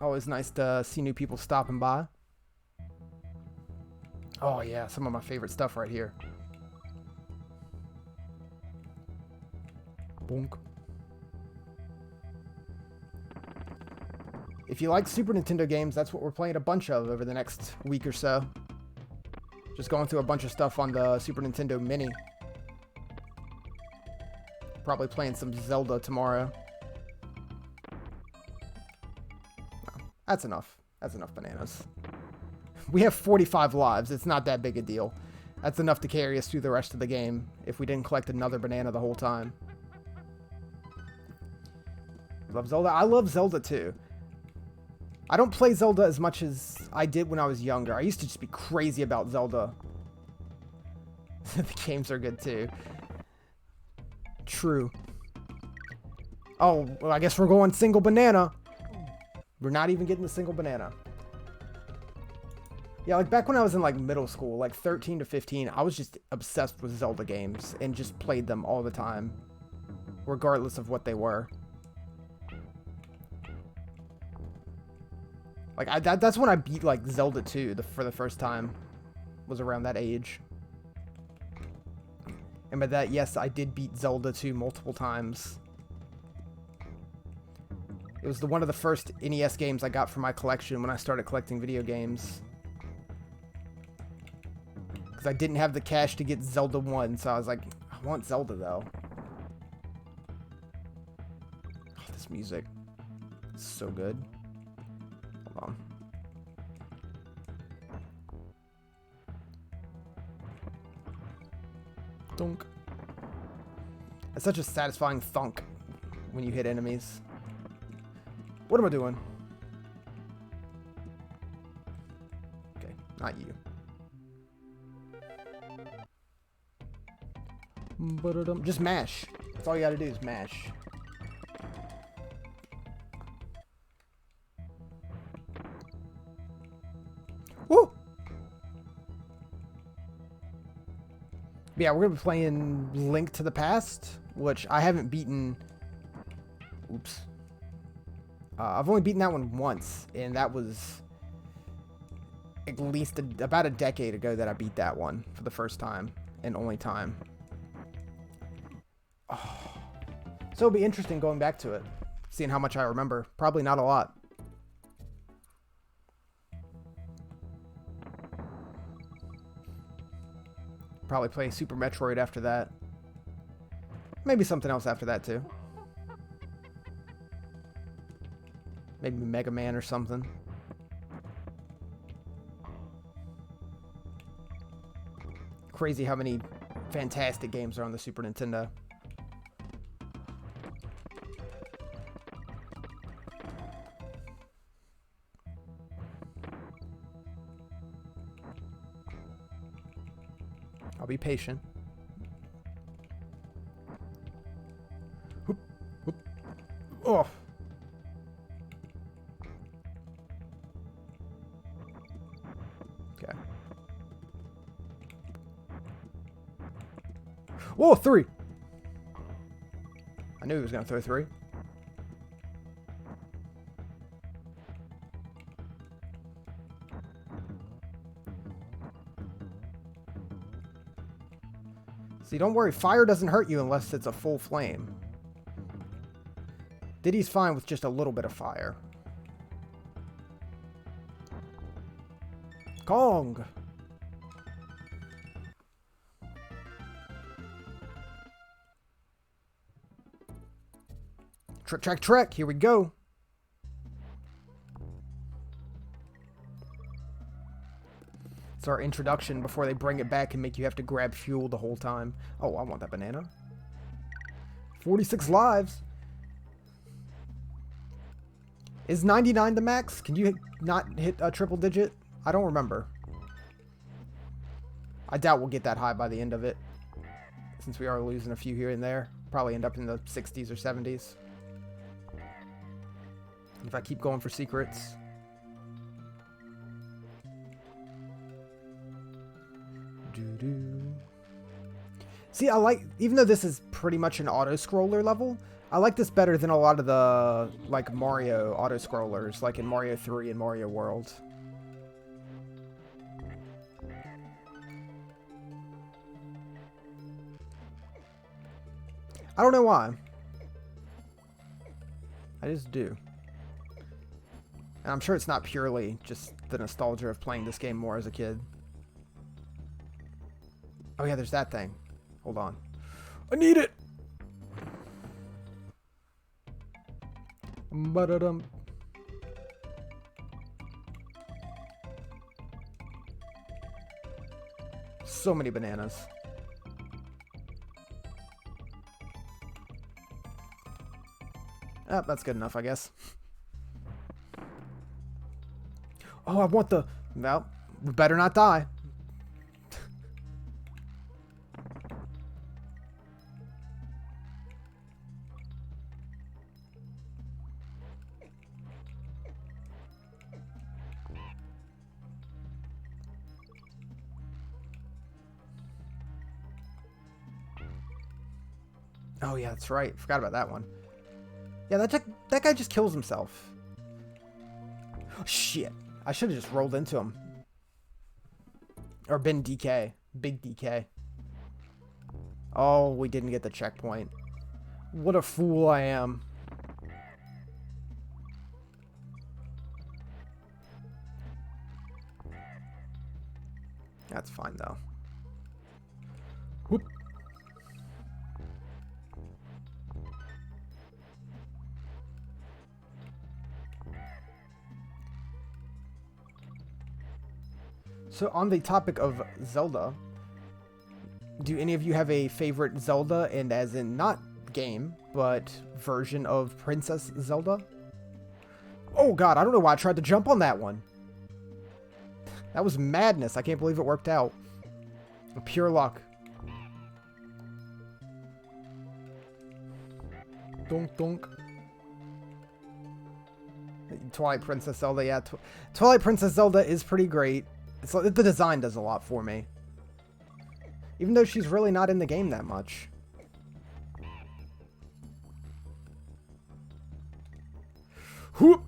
Always nice to see new people stopping by. Oh, yeah, some of my favorite stuff right here. Bonk. If you like Super Nintendo games, that's what we're playing a bunch of over the next week or so. Just going through a bunch of stuff on the Super Nintendo Mini. Probably playing some Zelda tomorrow. No, that's enough. That's enough bananas. We have 45 lives. It's not that big a deal. That's enough to carry us through the rest of the game if we didn't collect another banana the whole time. Love Zelda. I love Zelda too. I don't play Zelda as much as I did when I was younger. I used to just be crazy about Zelda. The games are good too. True. Oh, well, I guess we're going single banana. We're not even getting the single banana. Yeah, like back when I was in like middle school, like 13 to 15, I was just obsessed with Zelda games and just played them all the time, regardless of what they were. Like, that's when I beat, like, Zelda 2 for the first time. Was around that age. And by that, yes, I did beat Zelda 2 multiple times. It was one of the first NES games I got for my collection when I started collecting video games. Because I didn't have the cash to get Zelda 1, so I was like, I want Zelda, though. Oh, this music is so good. Hold on. Thunk. It's such a satisfying thunk when you hit enemies. What am I doing? not you. Just mash. That's all you gotta do is mash. Woo! Yeah, we're gonna be playing Link to the Past, which I haven't beaten. Oops. I've only beaten that one once, and that was at least about a decade ago that I beat that one for the first time and only time. Oh. So it'll be interesting going back to it, seeing how much I remember. Probably not a lot. Probably play Super Metroid after that. Maybe something else after that too. Maybe Mega Man or something. Crazy how many fantastic games are on the Super Nintendo. I'll be patient. Whoop, whoop. Oh. Okay. Whoa, 3. I knew he was going to throw 3. See, don't worry. Fire doesn't hurt you unless it's a full flame. Diddy's fine with just a little bit of fire. Kong! Trick, track, trek. Here we go. It's our introduction before they bring it back and make you have to grab fuel the whole time. Oh, I want that banana. 46 lives. Is 99 the max? Can you not hit a triple digit? I don't remember. I doubt we'll get that high by the end of it, since we are losing a few here and there. Probably end up in the 60s or 70s. If I keep going for secrets. See, I like, even though this is pretty much an auto-scroller level, I like this better than a lot of the, like, Mario auto-scrollers, like in Mario 3 and Mario World. I don't know why. I just do. And I'm sure it's not purely just the nostalgia of playing this game more as a kid. Oh yeah, there's that thing. Hold on. I need it! Ba-da-dum. So many bananas. Ah, that's good enough, I guess. Oh, I want the... Well, we better not die. Oh, yeah, that's right. Forgot about that one. Yeah, that guy just kills himself. Oh, shit. I should have just rolled into him. Or been DK. Big DK. Oh, we didn't get the checkpoint. What a fool I am. That's fine, though. Whoop. So on the topic of Zelda, do any of you have a favorite Zelda, and as in not game, but version of Princess Zelda? Oh god, I don't know why I tried to jump on that one. That was madness. I can't believe it worked out. Pure luck. Donk, donk. Twilight Princess Zelda, yeah. Twilight Princess Zelda is pretty great. It's like, the design does a lot for me. Even though she's really not in the game that much. Whoop!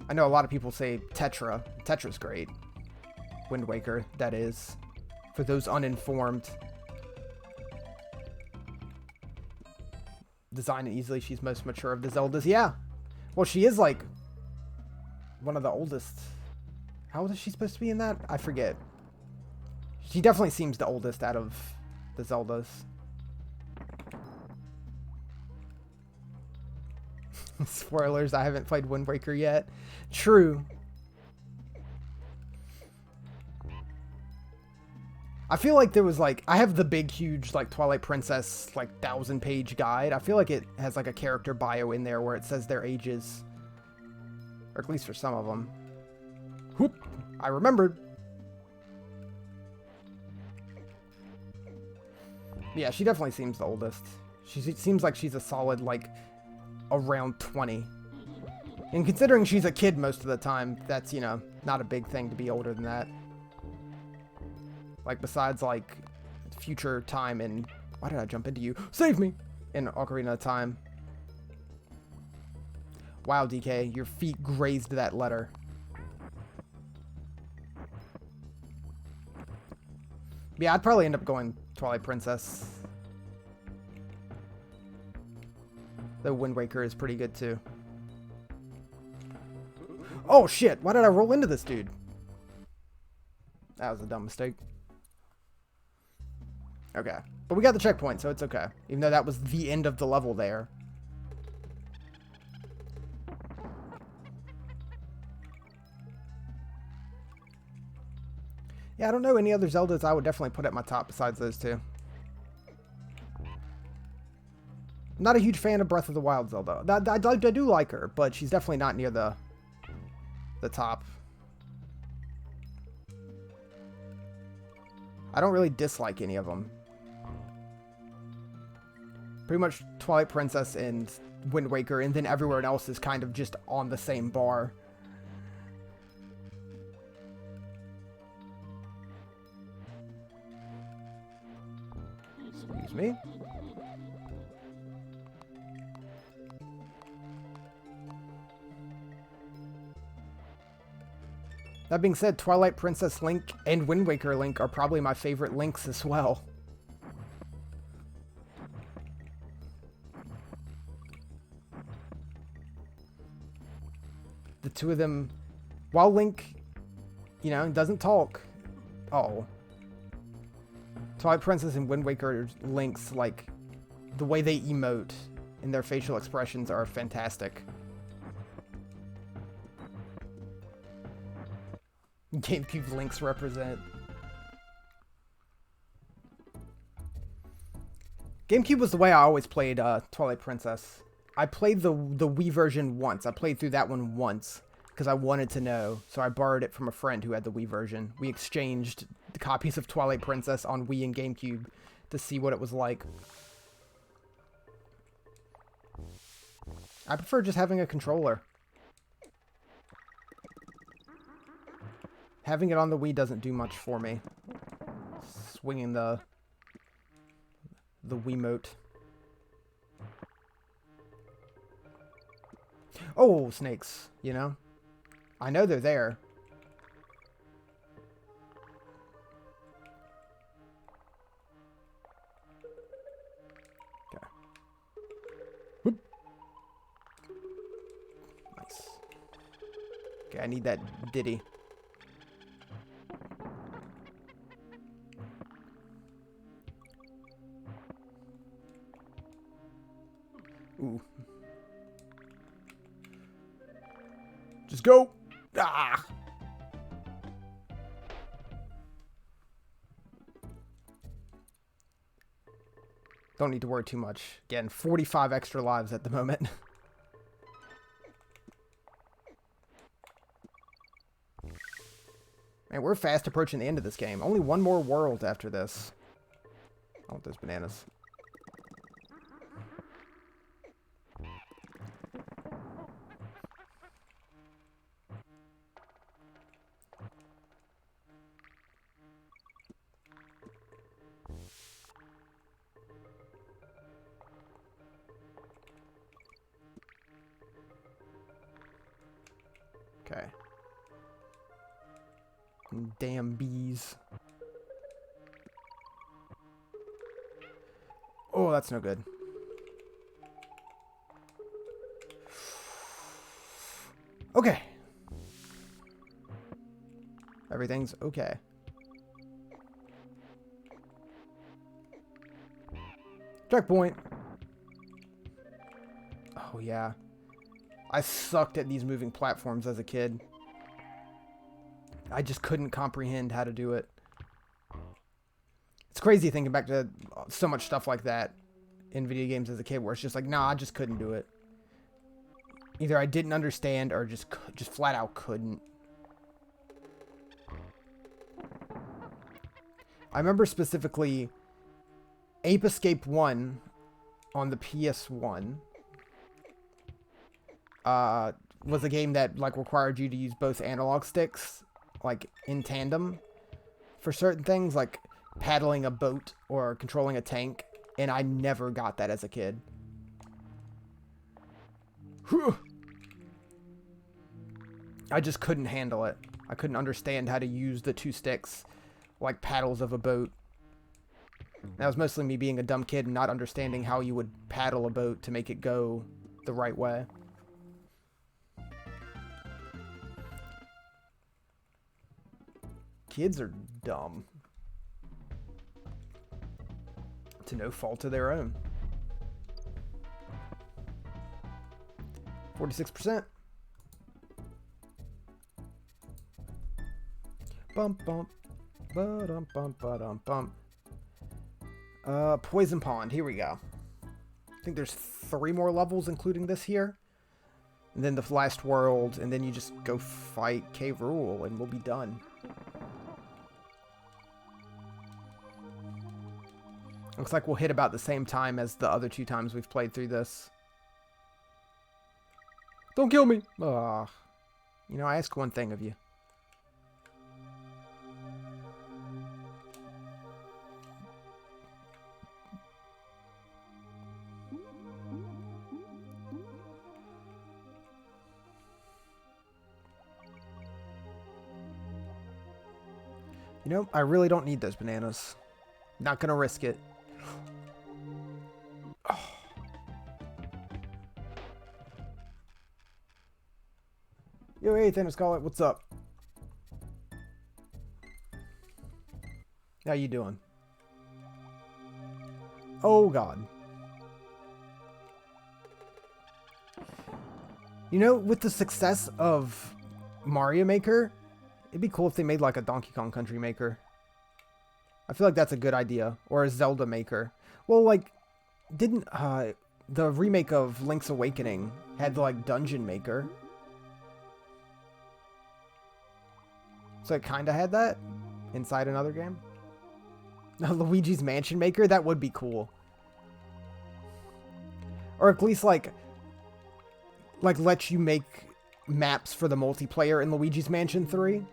I know a lot of people say Tetra. Tetra's great. Wind Waker, that is. For those uninformed. Designed easily, she's most mature of the Zeldas. Yeah. Well, she is like one of the oldest. How old is she supposed to be in that? I forget. She definitely seems the oldest out of the Zeldas. Spoilers, I haven't played Wind Waker yet. True. I feel like there was like, I have the big, huge, like, Twilight Princess, like, 1,000-page guide. I feel like it has, like, a character bio in there where it says their ages. Or at least for some of them. Whoop! I remembered. Yeah, she definitely seems the oldest. She seems like she's a solid, like, around 20. And considering she's a kid most of the time, that's, you know, not a big thing to be older than that. Like, besides, like, future time and... Why did I jump into you? Save me! In Ocarina of Time. Wow, DK, your feet grazed that letter. Yeah, I'd probably end up going Twilight Princess. The Wind Waker is pretty good, too. Oh, shit! Why did I roll into this dude? That was a dumb mistake. Okay. But we got the checkpoint, so it's okay. Even though that was the end of the level there. Yeah, I don't know any other Zeldas I would definitely put at my top besides those two. I'm not a huge fan of Breath of the Wild Zelda. I do like her, but she's definitely not near the top. I don't really dislike any of them. Pretty much Twilight Princess and Wind Waker, and then everywhere else is kind of just on the same bar. Excuse me. That being said, Twilight Princess Link and Wind Waker Link are probably my favorite Links as well. The two of them, while Link, you know, doesn't talk. Oh. Twilight Princess and Wind Waker Links, like, the way they emote and their facial expressions are fantastic. GameCube Links represent. GameCube was the way I always played Twilight Princess. I played the Wii version once. I played through that one once because I wanted to know. So I borrowed it from a friend who had the Wii version. We exchanged the copies of Twilight Princess on Wii and GameCube to see what it was like. I prefer just having a controller. Having it on the Wii doesn't do much for me. Swinging the Wiimote. Oh, snakes, you know? I know they're there. Okay. Whoop. Nice. Okay, I need that ditty. Ooh. Just go. Ah. Don't need to worry too much. Again, 45 extra lives at the moment. Man, we're fast approaching the end of this game. Only one more world after this. I want those bananas. Okay. Damn bees. Oh, that's no good. Okay. Everything's okay. Checkpoint. Oh, yeah. I sucked at these moving platforms as a kid. I just couldn't comprehend how to do it. It's crazy thinking back to so much stuff like that in video games as a kid where it's just like, nah, I just couldn't do it. Either I didn't understand or just flat out couldn't. I remember specifically Ape Escape 1 on the PS1 was a game that like required you to use both analog sticks like in tandem for certain things like paddling a boat or controlling a tank, and I never got that as a kid. I just couldn't handle it. I couldn't understand how to use the two sticks like paddles of a boat. That was mostly me being a dumb kid and not understanding how you would paddle a boat to make it go the right way. Kids are dumb. To no fault of their own. 46%. Bump bump. Ba-dum bump ba-dum bump. Poison Pond. Here we go. I think there's 3 more levels including this here. And then the last world, and then you just go fight K. Rool and we'll be done. Looks like we'll hit about the same time as the other 2 times we've played through this. Don't kill me! Ugh. You know, I ask one thing of you. You know, I really don't need those bananas. Not gonna risk it. Oh. Yo, hey, Thanos Scarlet, what's up? How you doing? Oh, God. You know, with the success of Mario Maker, it'd be cool if they made like a Donkey Kong Country Maker. I feel like that's a good idea. Or a Zelda Maker. Well, like, didn't the remake of Link's Awakening had like Dungeon Maker? So it kind of had that inside another game. Luigi's Mansion Maker? That would be cool. Or at least like let you make maps for the multiplayer in Luigi's Mansion 3.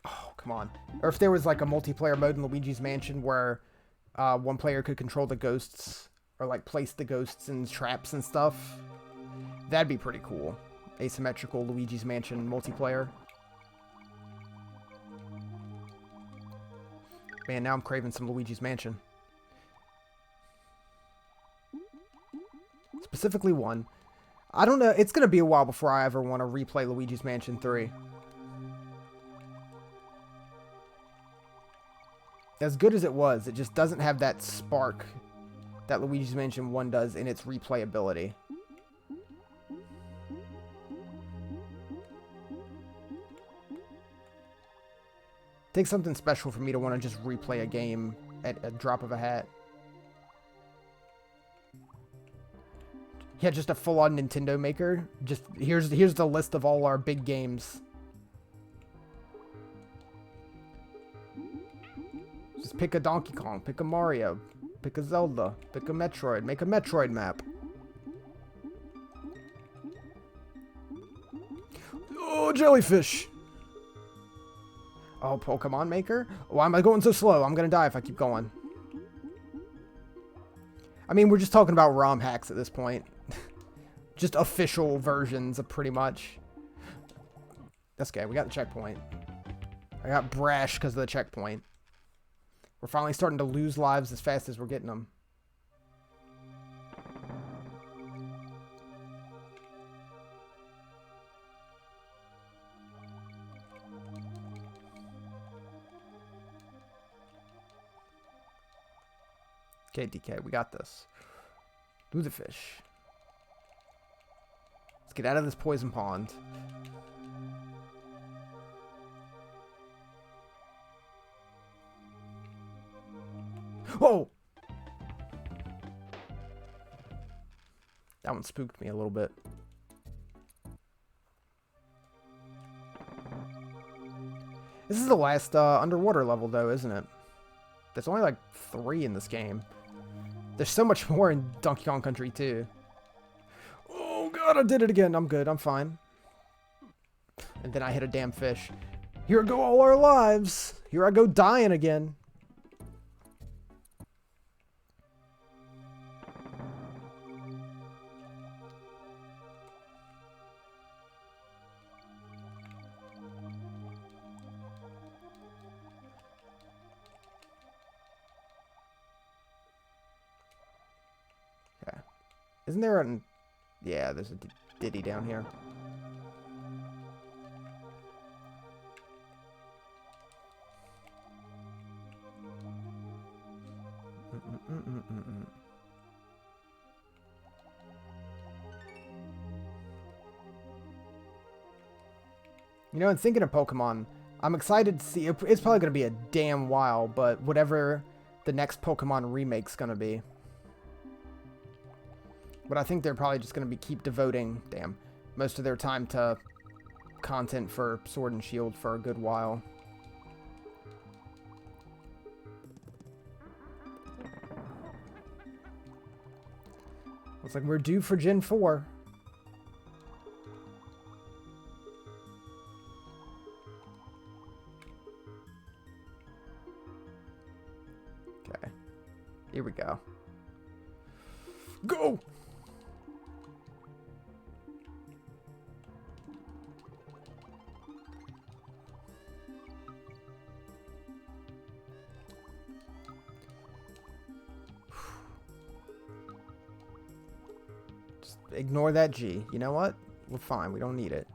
Oh, come on. Or if there was like a multiplayer mode in Luigi's Mansion where one player could control the ghosts or like place the ghosts in traps and stuff. That'd be pretty cool. Asymmetrical Luigi's Mansion multiplayer. Man, now I'm craving some Luigi's Mansion. Specifically 1. I don't know. It's going to be a while before I ever want to replay Luigi's Mansion 3. As good as it was, it just doesn't have that spark that Luigi's Mansion 1 does in its replayability. Takes something special for me to want to just replay a game at a drop of a hat. Yeah, just a full-on Nintendo Maker. Just here's the list of all our big games. Just pick a Donkey Kong, pick a Mario, pick a Zelda, pick a Metroid, make a Metroid map. Oh, jellyfish! Oh, Pokemon Maker? Why am I going so slow? I'm gonna die if I keep going. I mean, we're just talking about ROM hacks at this point. Just official versions of pretty much. That's okay, we got the checkpoint. I got brash because of the checkpoint. We're finally starting to lose lives as fast as we're getting them. Okay, DK, we got this. Do the fish. Let's get out of this poison pond. Whoa! That one spooked me a little bit. This is the last underwater level, though, isn't it? There's only like 3 in this game. There's so much more in Donkey Kong Country 2. Oh god, I did it again. I'm good. I'm fine. And then I hit a damn fish. Here go all our lives. Here I go dying again. Okay. Isn't there an... Yeah, there's a Diddy down here. You know, and thinking of Pokemon, I'm excited to see... It's probably going to be a damn while, but whatever the next Pokemon remake's going to be. But I think they're probably just going to be keep devoting, most of their time to content for Sword and Shield for a good while. Looks like we're due for Gen 4. Okay. Here we go. Go! Ignore that G. You know what? We're fine. We don't need it.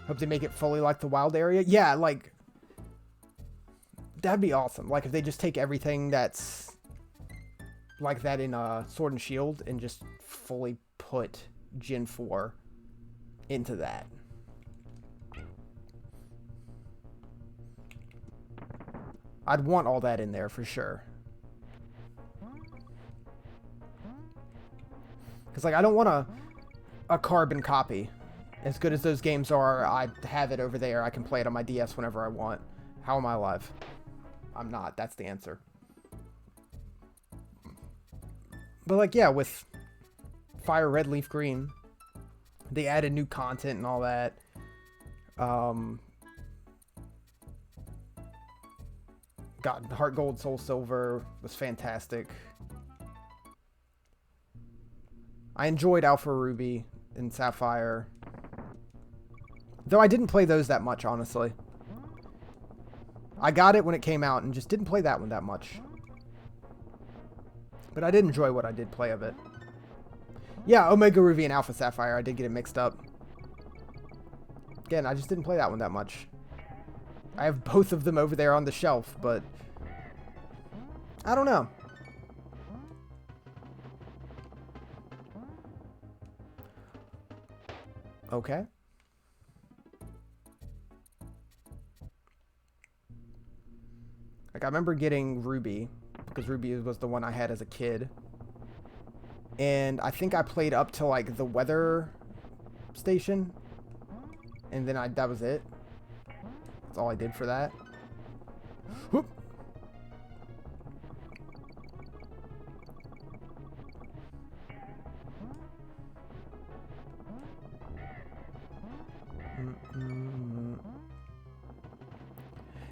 Hope they make it fully like the wild area. Yeah, like... That'd be awesome. Like, if they just take everything that's like that in Sword and Shield and just fully put Gen 4 into that. I'd want all that in there for sure. Because, like, I don't want a carbon copy. As good as those games are, I have it over there. I can play it on my DS whenever I want. How am I alive? I'm not. That's the answer. But, like, yeah, with Fire Red Leaf Green, they added new content and all that. God, Heart Gold, Soul Silver was fantastic. I enjoyed Alpha Ruby and Sapphire. Though I didn't play those that much, honestly. I got it when it came out and just didn't play that one that much. But I did enjoy what I did play of it. Yeah, Omega Ruby and Alpha Sapphire, I did get it mixed up. Again, I just didn't play that one that much. I have both of them over there on the shelf, but I don't know. Okay. Like, I remember getting Ruby, because Ruby was the one I had as a kid. And I think I played up to, like, the weather station. And then that was it. That's all I did for that. Whoop.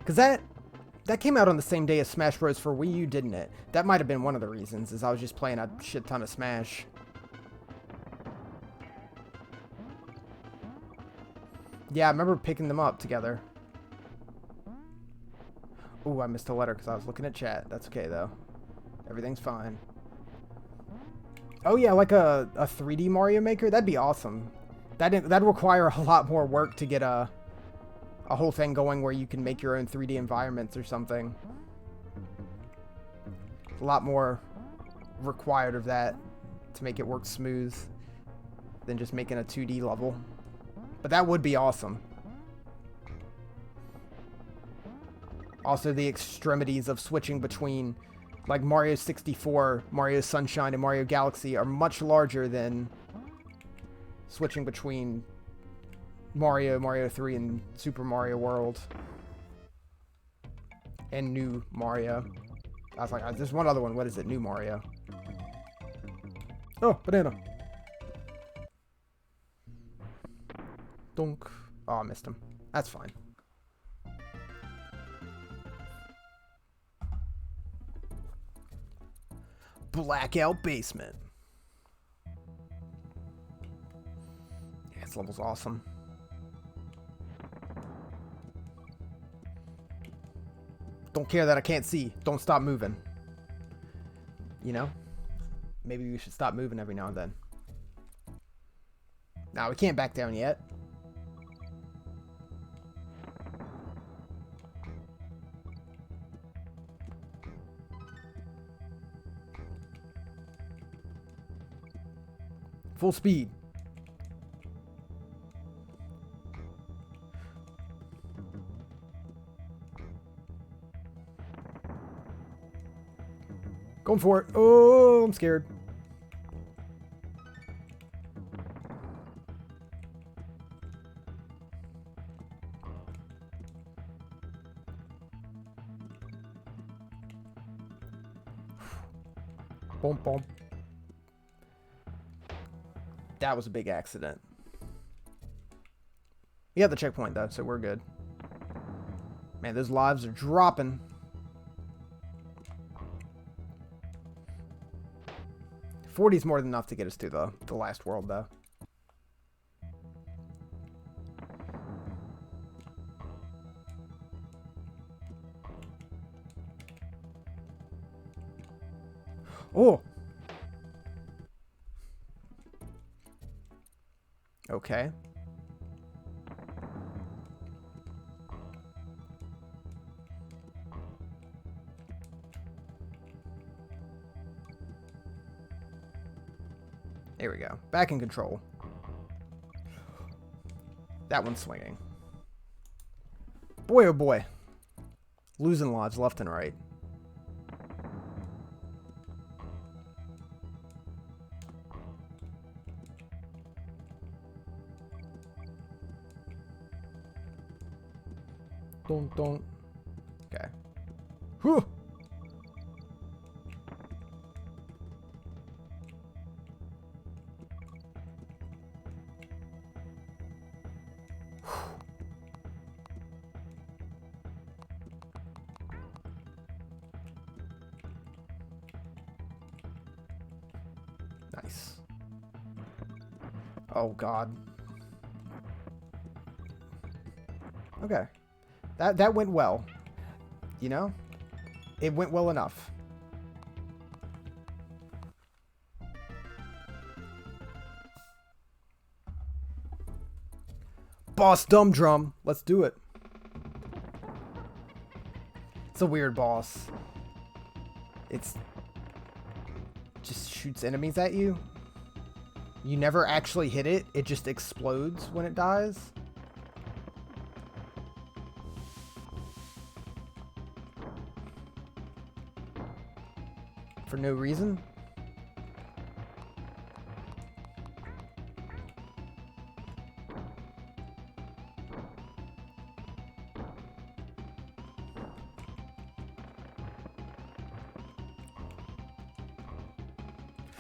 Because that came out on the same day as Smash Bros. For Wii U, didn't it? That might have been one of the reasons, is I was just playing a shit ton of Smash. Yeah, I remember picking them up together. Ooh, I missed a letter because I was looking at chat. That's okay, though. Everything's fine. Oh, yeah, like a 3D Mario Maker? That'd be awesome. That'd require a lot more work to get a whole thing going where you can make your own 3D environments or something. A lot more required of that to make it work smooth than just making a 2D level. But that would be awesome. Also, the extremities of switching between, like, Mario 64, Mario Sunshine, and Mario Galaxy are much larger than switching between Mario, Mario 3, and Super Mario World. And New Mario. I was like, there's one other one. What is it? New Mario. Oh, banana. Donk. Oh, I missed him. That's fine. Blackout Basement. Yeah, this level's awesome. Don't care that I can't see. Don't stop moving. You know? Maybe we should stop moving every now and then. Nah, we can't back down yet. Full speed. Going for it. Oh, I'm scared. Boom, boom. That was a big accident. We got the checkpoint, though, so we're good. Man, those lives are dropping. $40's more than enough to get us to the last world, though. Oh! Okay. There we go. Back in control. That one's swinging. Boy, oh boy. Losing lives left and right. Don't. Okay. Whew. Nice. Oh, God. Okay. That went well. You know? It went well enough. Boss Dumb Drum. Let's do it. It's a weird boss. It's just shoots enemies at you. You never actually hit it. It just explodes when it dies. for no reason.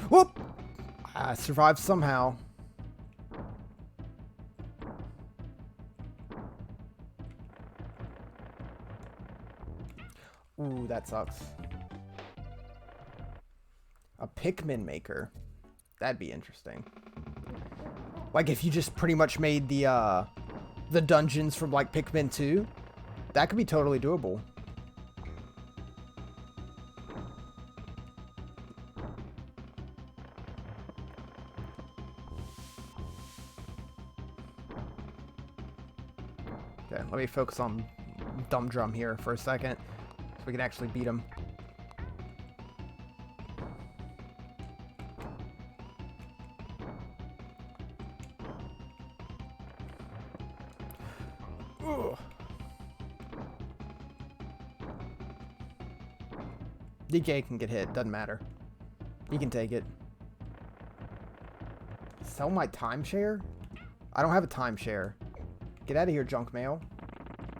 Whoop! I survived somehow. Ooh, that sucks. A Pikmin maker. That'd be interesting. Like if you just pretty much made the dungeons from like Pikmin 2, that could be totally doable. Okay, let me focus on Dumb Drum here for a second, so we can actually beat him. Ugh. DK can get hit, doesn't matter. He can take it. Sell my timeshare? I don't have a timeshare. Get out of here, junk mail.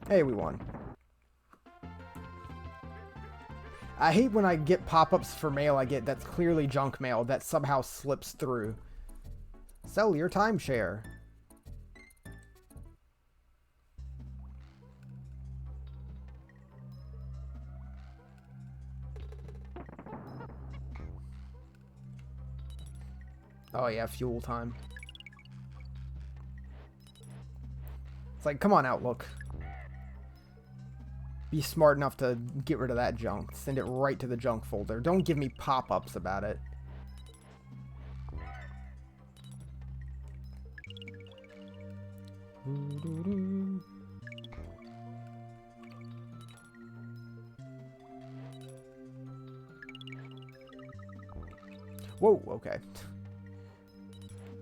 Hey, we won. I hate when I get pop-ups for mail I get that's clearly junk mail that somehow slips through. Sell your timeshare. Oh yeah, fuel time. It's like, come on, Outlook. Be smart enough to get rid of that junk. Send it right to the junk folder. Don't give me pop-ups about it. Whoa, okay.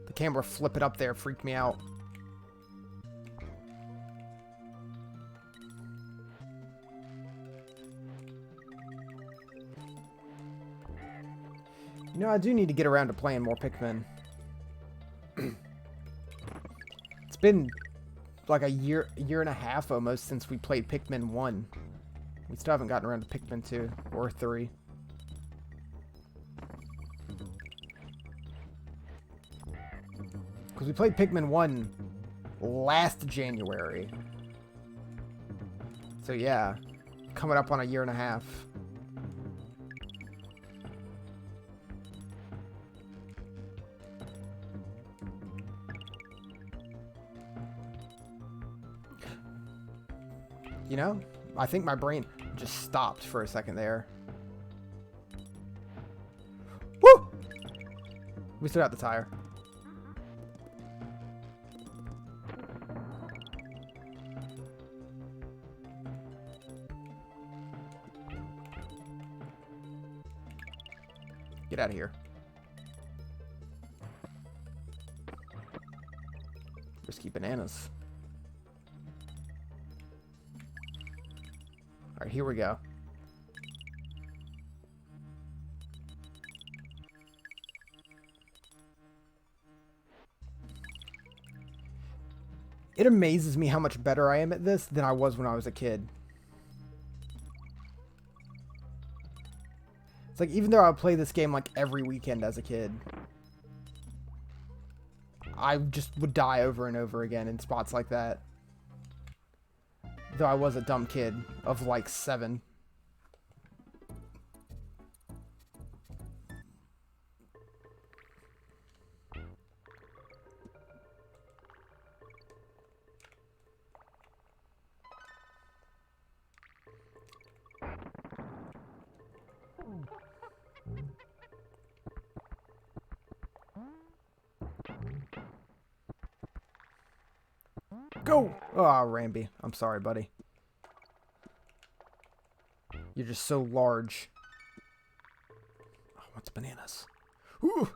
The camera flipping up there freaked me out. You know, I do need to get around to playing more Pikmin. It's been like a year and a half almost since we played Pikmin 1. We still haven't gotten around to Pikmin 2 or 3. Because we played Pikmin 1 last January. So yeah, coming up on a year and a half. You know, I think my brain just stopped for a second there. Woo! We still got the tire. Get out of here. Risky bananas. All right, here we go. It amazes me how much better I am at this than I was when I was a kid. It's like, even though I would play this game like every weekend as a kid, I just would die over and over again in spots like that. Though I was a dumb kid of like 7. Go! Oh, Rambi. I'm sorry, buddy. You're just so large. Oh, what's bananas? Ooh!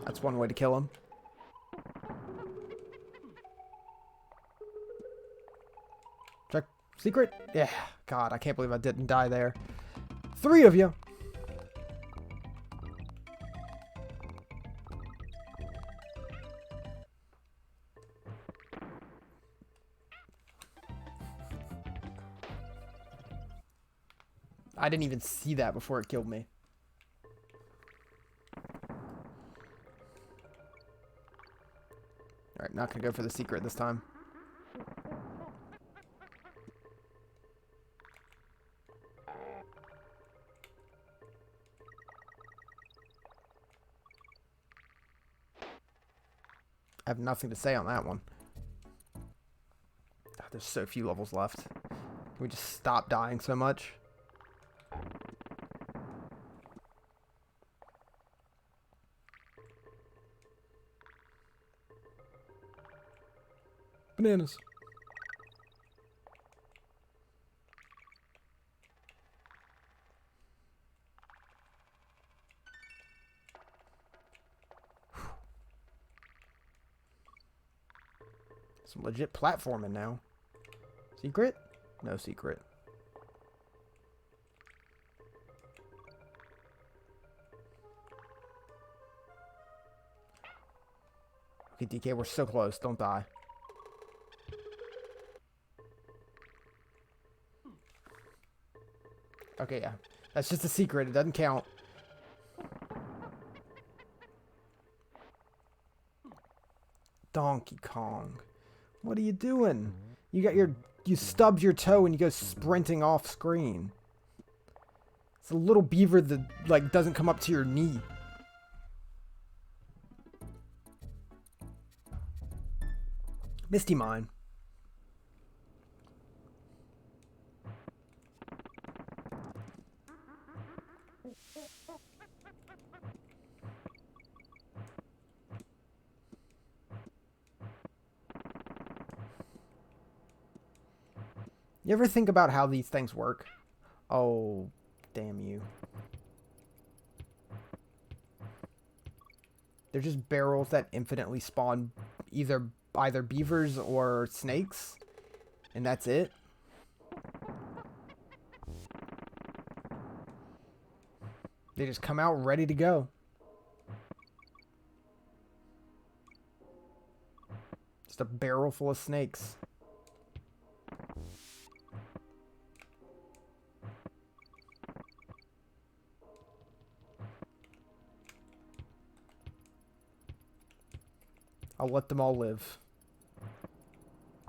That's one way to kill him. Check. Secret? Yeah. God, I can't believe I didn't die there. 3 of you. I didn't even see that before it killed me. Alright, not gonna go for the secret this time. I have nothing to say on that one. God, there's so few levels left. Can we just stop dying so much? Bananas. Some legit platforming now. Secret? No secret. Okay, DK, we're so close. Don't die. Okay, yeah. That's just a secret. It doesn't count. Donkey Kong. What are you doing? You stubbed your toe and you go sprinting off screen. It's a little beaver that, like, doesn't come up to your knee. Misty Mine. You ever think about how these things work? Oh, damn you. They're just barrels that infinitely spawn either beavers or snakes, and that's it. They just come out ready to go. Just a barrel full of snakes. I'll let them all live.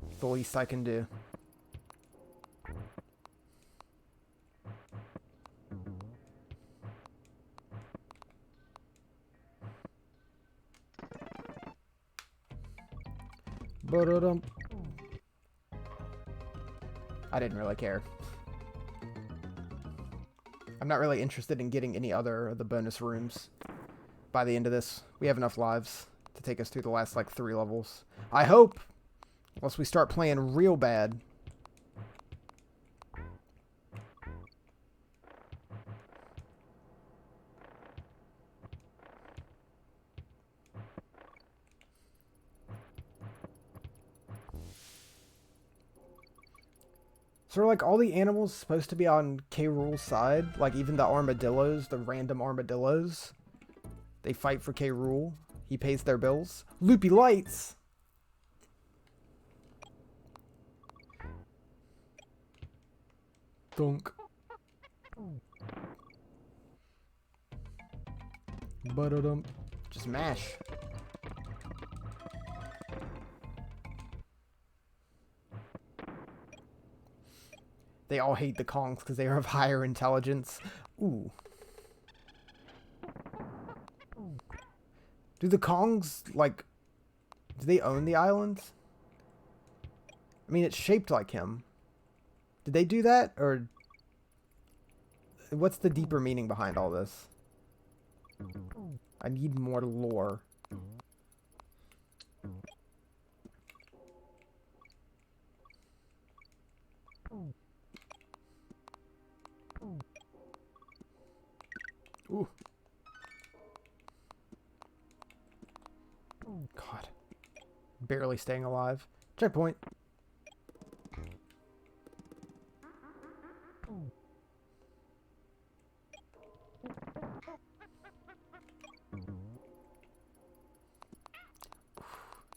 It's the least I can do. Ba-da-dum. I didn't really care. I'm not really interested in getting any other of the bonus rooms by the end of this. We have enough lives to take us through the last, like, 3 levels. I hope! Unless we start playing real bad. So are, like, all the animals supposed to be on K. Rool's side? Like, even the armadillos, the random armadillos? They fight for K. Rool. He pays their bills. Loopy lights! Dunk. Ba-da-dum. Just mash. They all hate the Kongs because they are of higher intelligence. Ooh. Do the Kongs, like, do they own the island? I mean, it's shaped like him. Did they do that? Or what's the deeper meaning behind all this? I need more lore. Ooh. God. Barely staying alive. Checkpoint.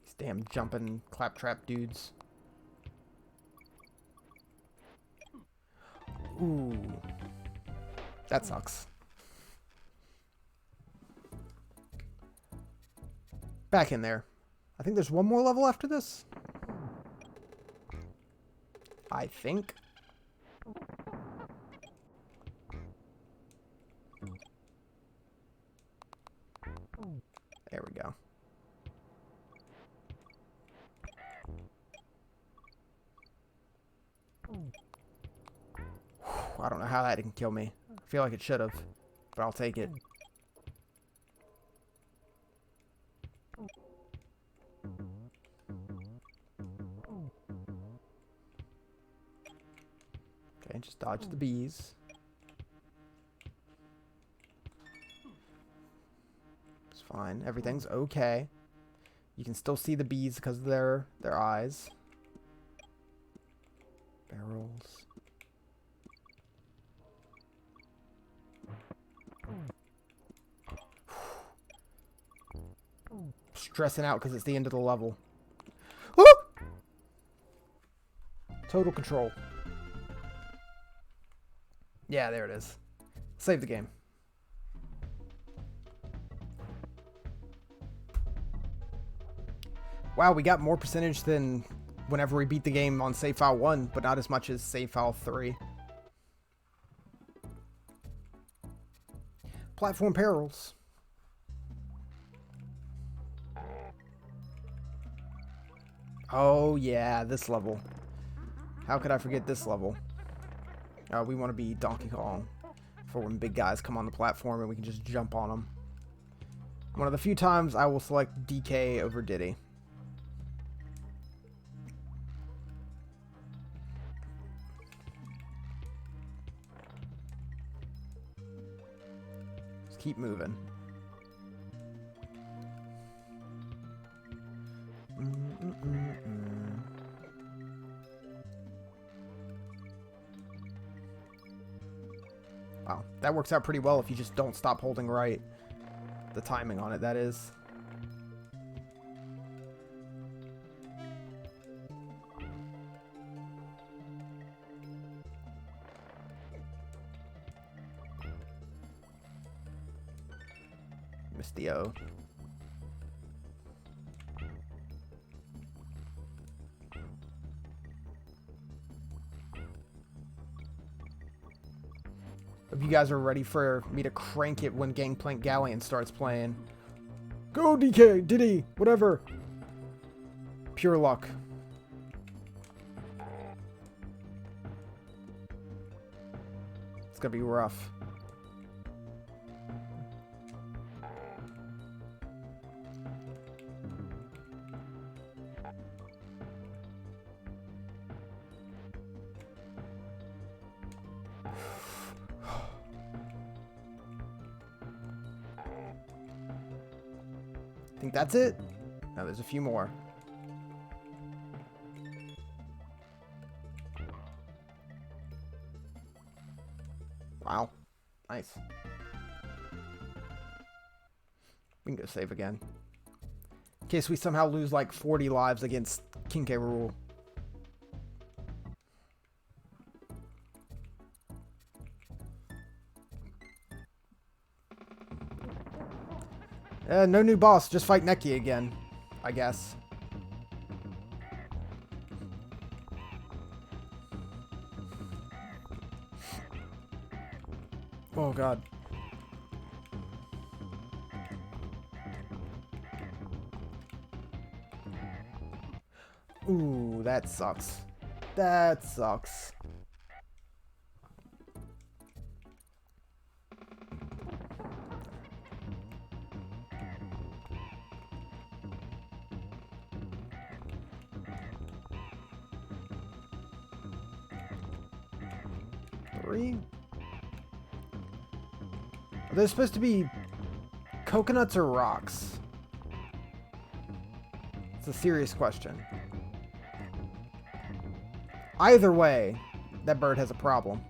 These damn jumping claptrap dudes. Ooh. That sucks. Back in there. I think there's one more level after this. I think. There we go. I don't know how that didn't kill me. I feel like it should have, but I'll take it. Okay, just dodge the bees. It's fine. Everything's okay. You can still see the bees because of their eyes. Barrels. Stressing out because it's the end of the level. Woo! Total control. Yeah, there it is. Save the game. Wow, we got more percentage than whenever we beat the game on save file 1, but not as much as save file 3. Platform perils. Oh yeah, this level. How could I forget this level? We want to be Donkey Kong for when big guys come on the platform and we can just jump on them. One of the few times I will select DK over Diddy. Just keep moving. Wow, that works out pretty well if you just don't stop holding right. The timing on it, that is. Missed the O. Hope you guys are ready for me to crank it when Gangplank Galleon starts playing. Go DK, Diddy, whatever. Pure luck. It's gonna be rough. I think that's it. No, there's a few more. Wow. Nice. We can go save again. In case we somehow lose like 40 lives against King K. Rool. No new boss, just fight Neki again, I guess. Oh god. Ooh, that sucks. That sucks. Are they supposed to be coconuts or rocks? It's a serious question. Either way, that bird has a problem.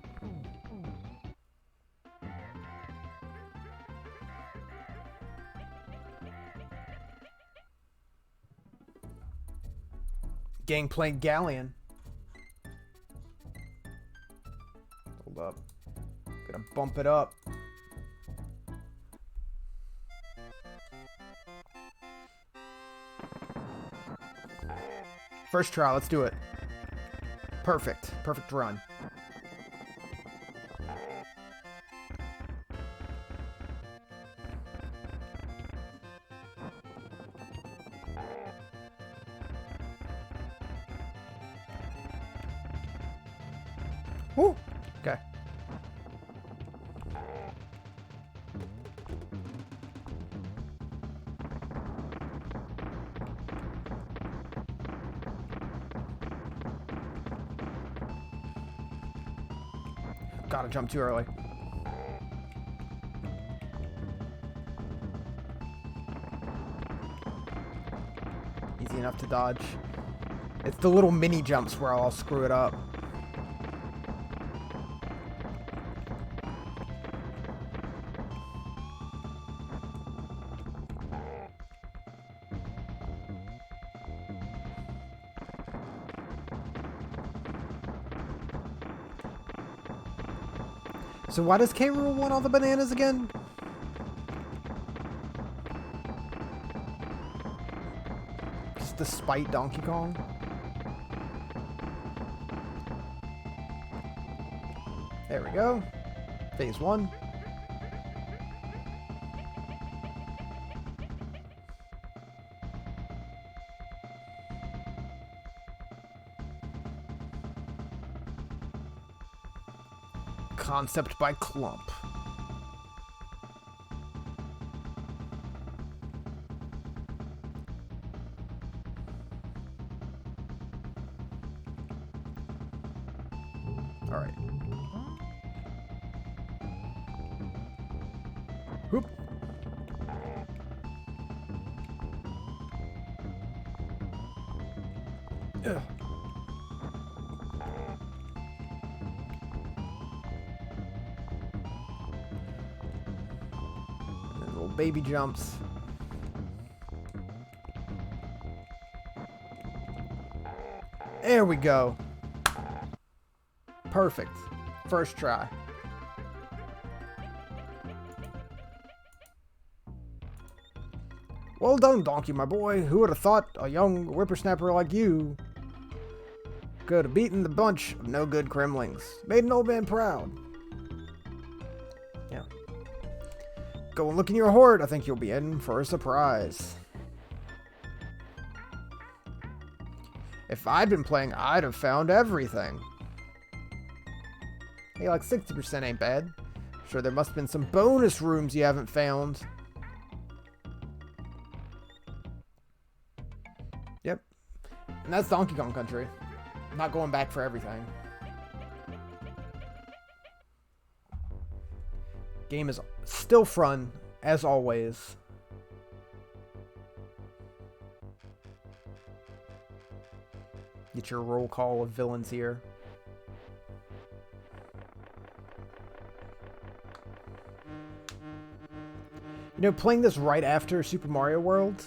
Gangplank Galleon. Hold up. Gonna bump it up. First try, let's do it. Perfect. Perfect run. Woo! Okay. Gotta jump too early. Easy enough to dodge. It's the little mini jumps where I'll screw it up. So why does K. Rool want all the bananas again? Just to spite Donkey Kong? There we go. Phase 1. Concept by Clump. All right. Whoop. Ugh. Baby jumps. There we go. Perfect. First try. Well done, Donkey, my boy. Who would have thought a young whippersnapper like you could have beaten the bunch of no good Kremlings? Made an old man proud. Yeah. Go and look in your hoard. I think you'll be in for a surprise. If I'd been playing, I'd have found everything. Hey, like 60% ain't bad. Sure, there must have been some bonus rooms you haven't found. Yep. And that's Donkey Kong Country. I'm not going back for everything. Game is still fun, as always. Get your roll call of villains here. You know, playing this right after Super Mario World,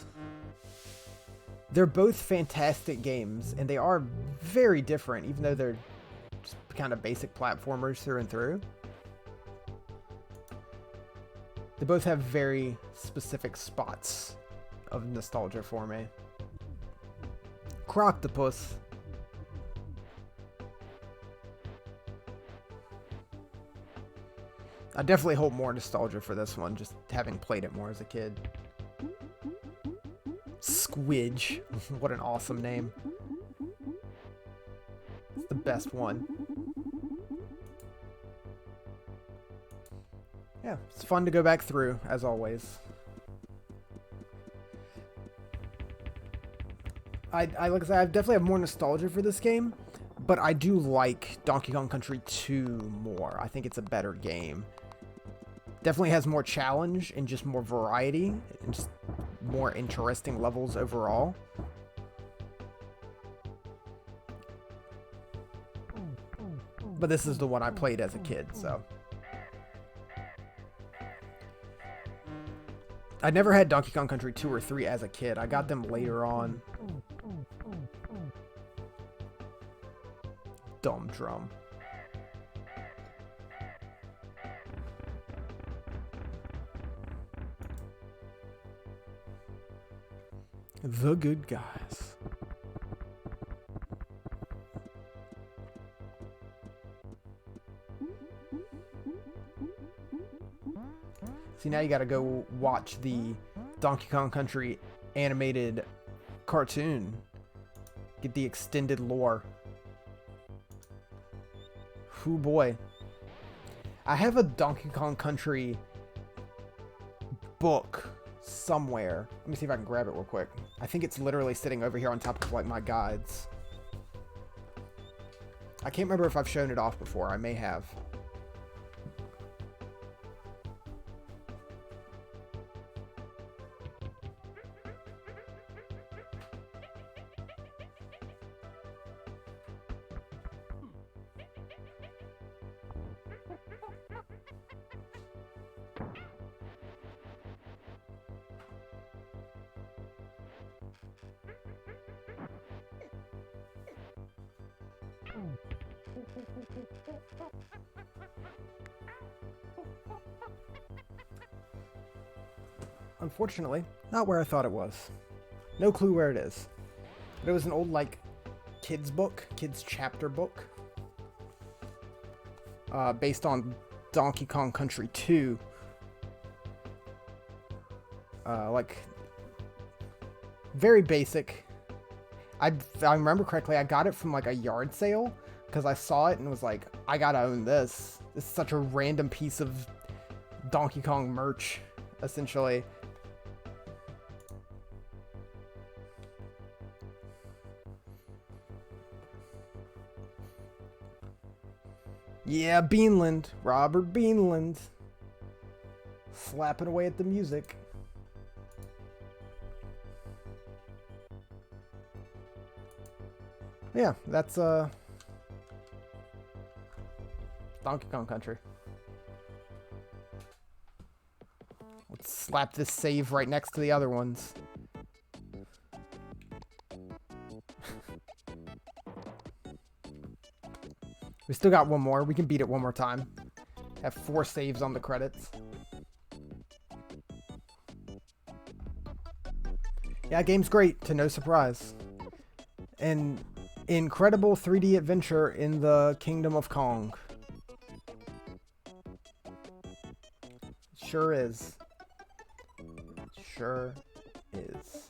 they're both fantastic games, and they are very different, even though they're just kind of basic platformers through and through. They both have very specific spots of nostalgia for me. Croctopus. I definitely hold more nostalgia for this one, just having played it more as a kid. Squidge. What an awesome name. It's the best one. Yeah, it's fun to go back through, as always. Like I said, I definitely have more nostalgia for this game, but I do like Donkey Kong Country 2 more. I think it's a better game. Definitely has more challenge and just more variety and just more interesting levels overall. But this is the one I played as a kid, so. I never had Donkey Kong Country 2 or 3 as a kid. I got them later on. Dumb drum. The Good Guys. See, now you gotta go watch the Donkey Kong Country animated cartoon. Get the extended lore. Hoo boy. I have a Donkey Kong Country book somewhere. Let me see if I can grab it real quick. I think it's literally sitting over here on top of like my guides. I can't remember if I've shown it off before. I may have. Unfortunately, not where I thought it was. No clue where it is. But it was an old, like, kids book, kids chapter book. Based on Donkey Kong Country 2. Like, very basic. If I remember correctly, I got it from, like, a yard sale. Because I saw it and was like, I gotta own this. This is such a random piece of Donkey Kong merch, essentially. Yeah, Beanland. Robert Beanland. Slapping away at the music. Yeah, that's Donkey Kong Country. Let's slap this save right next to the other ones. We still got one more. We can beat it one more time. Have 4 saves on the credits. Yeah, game's great, to no surprise. An incredible 3D adventure in the Kingdom of Kong. Sure is. Sure is.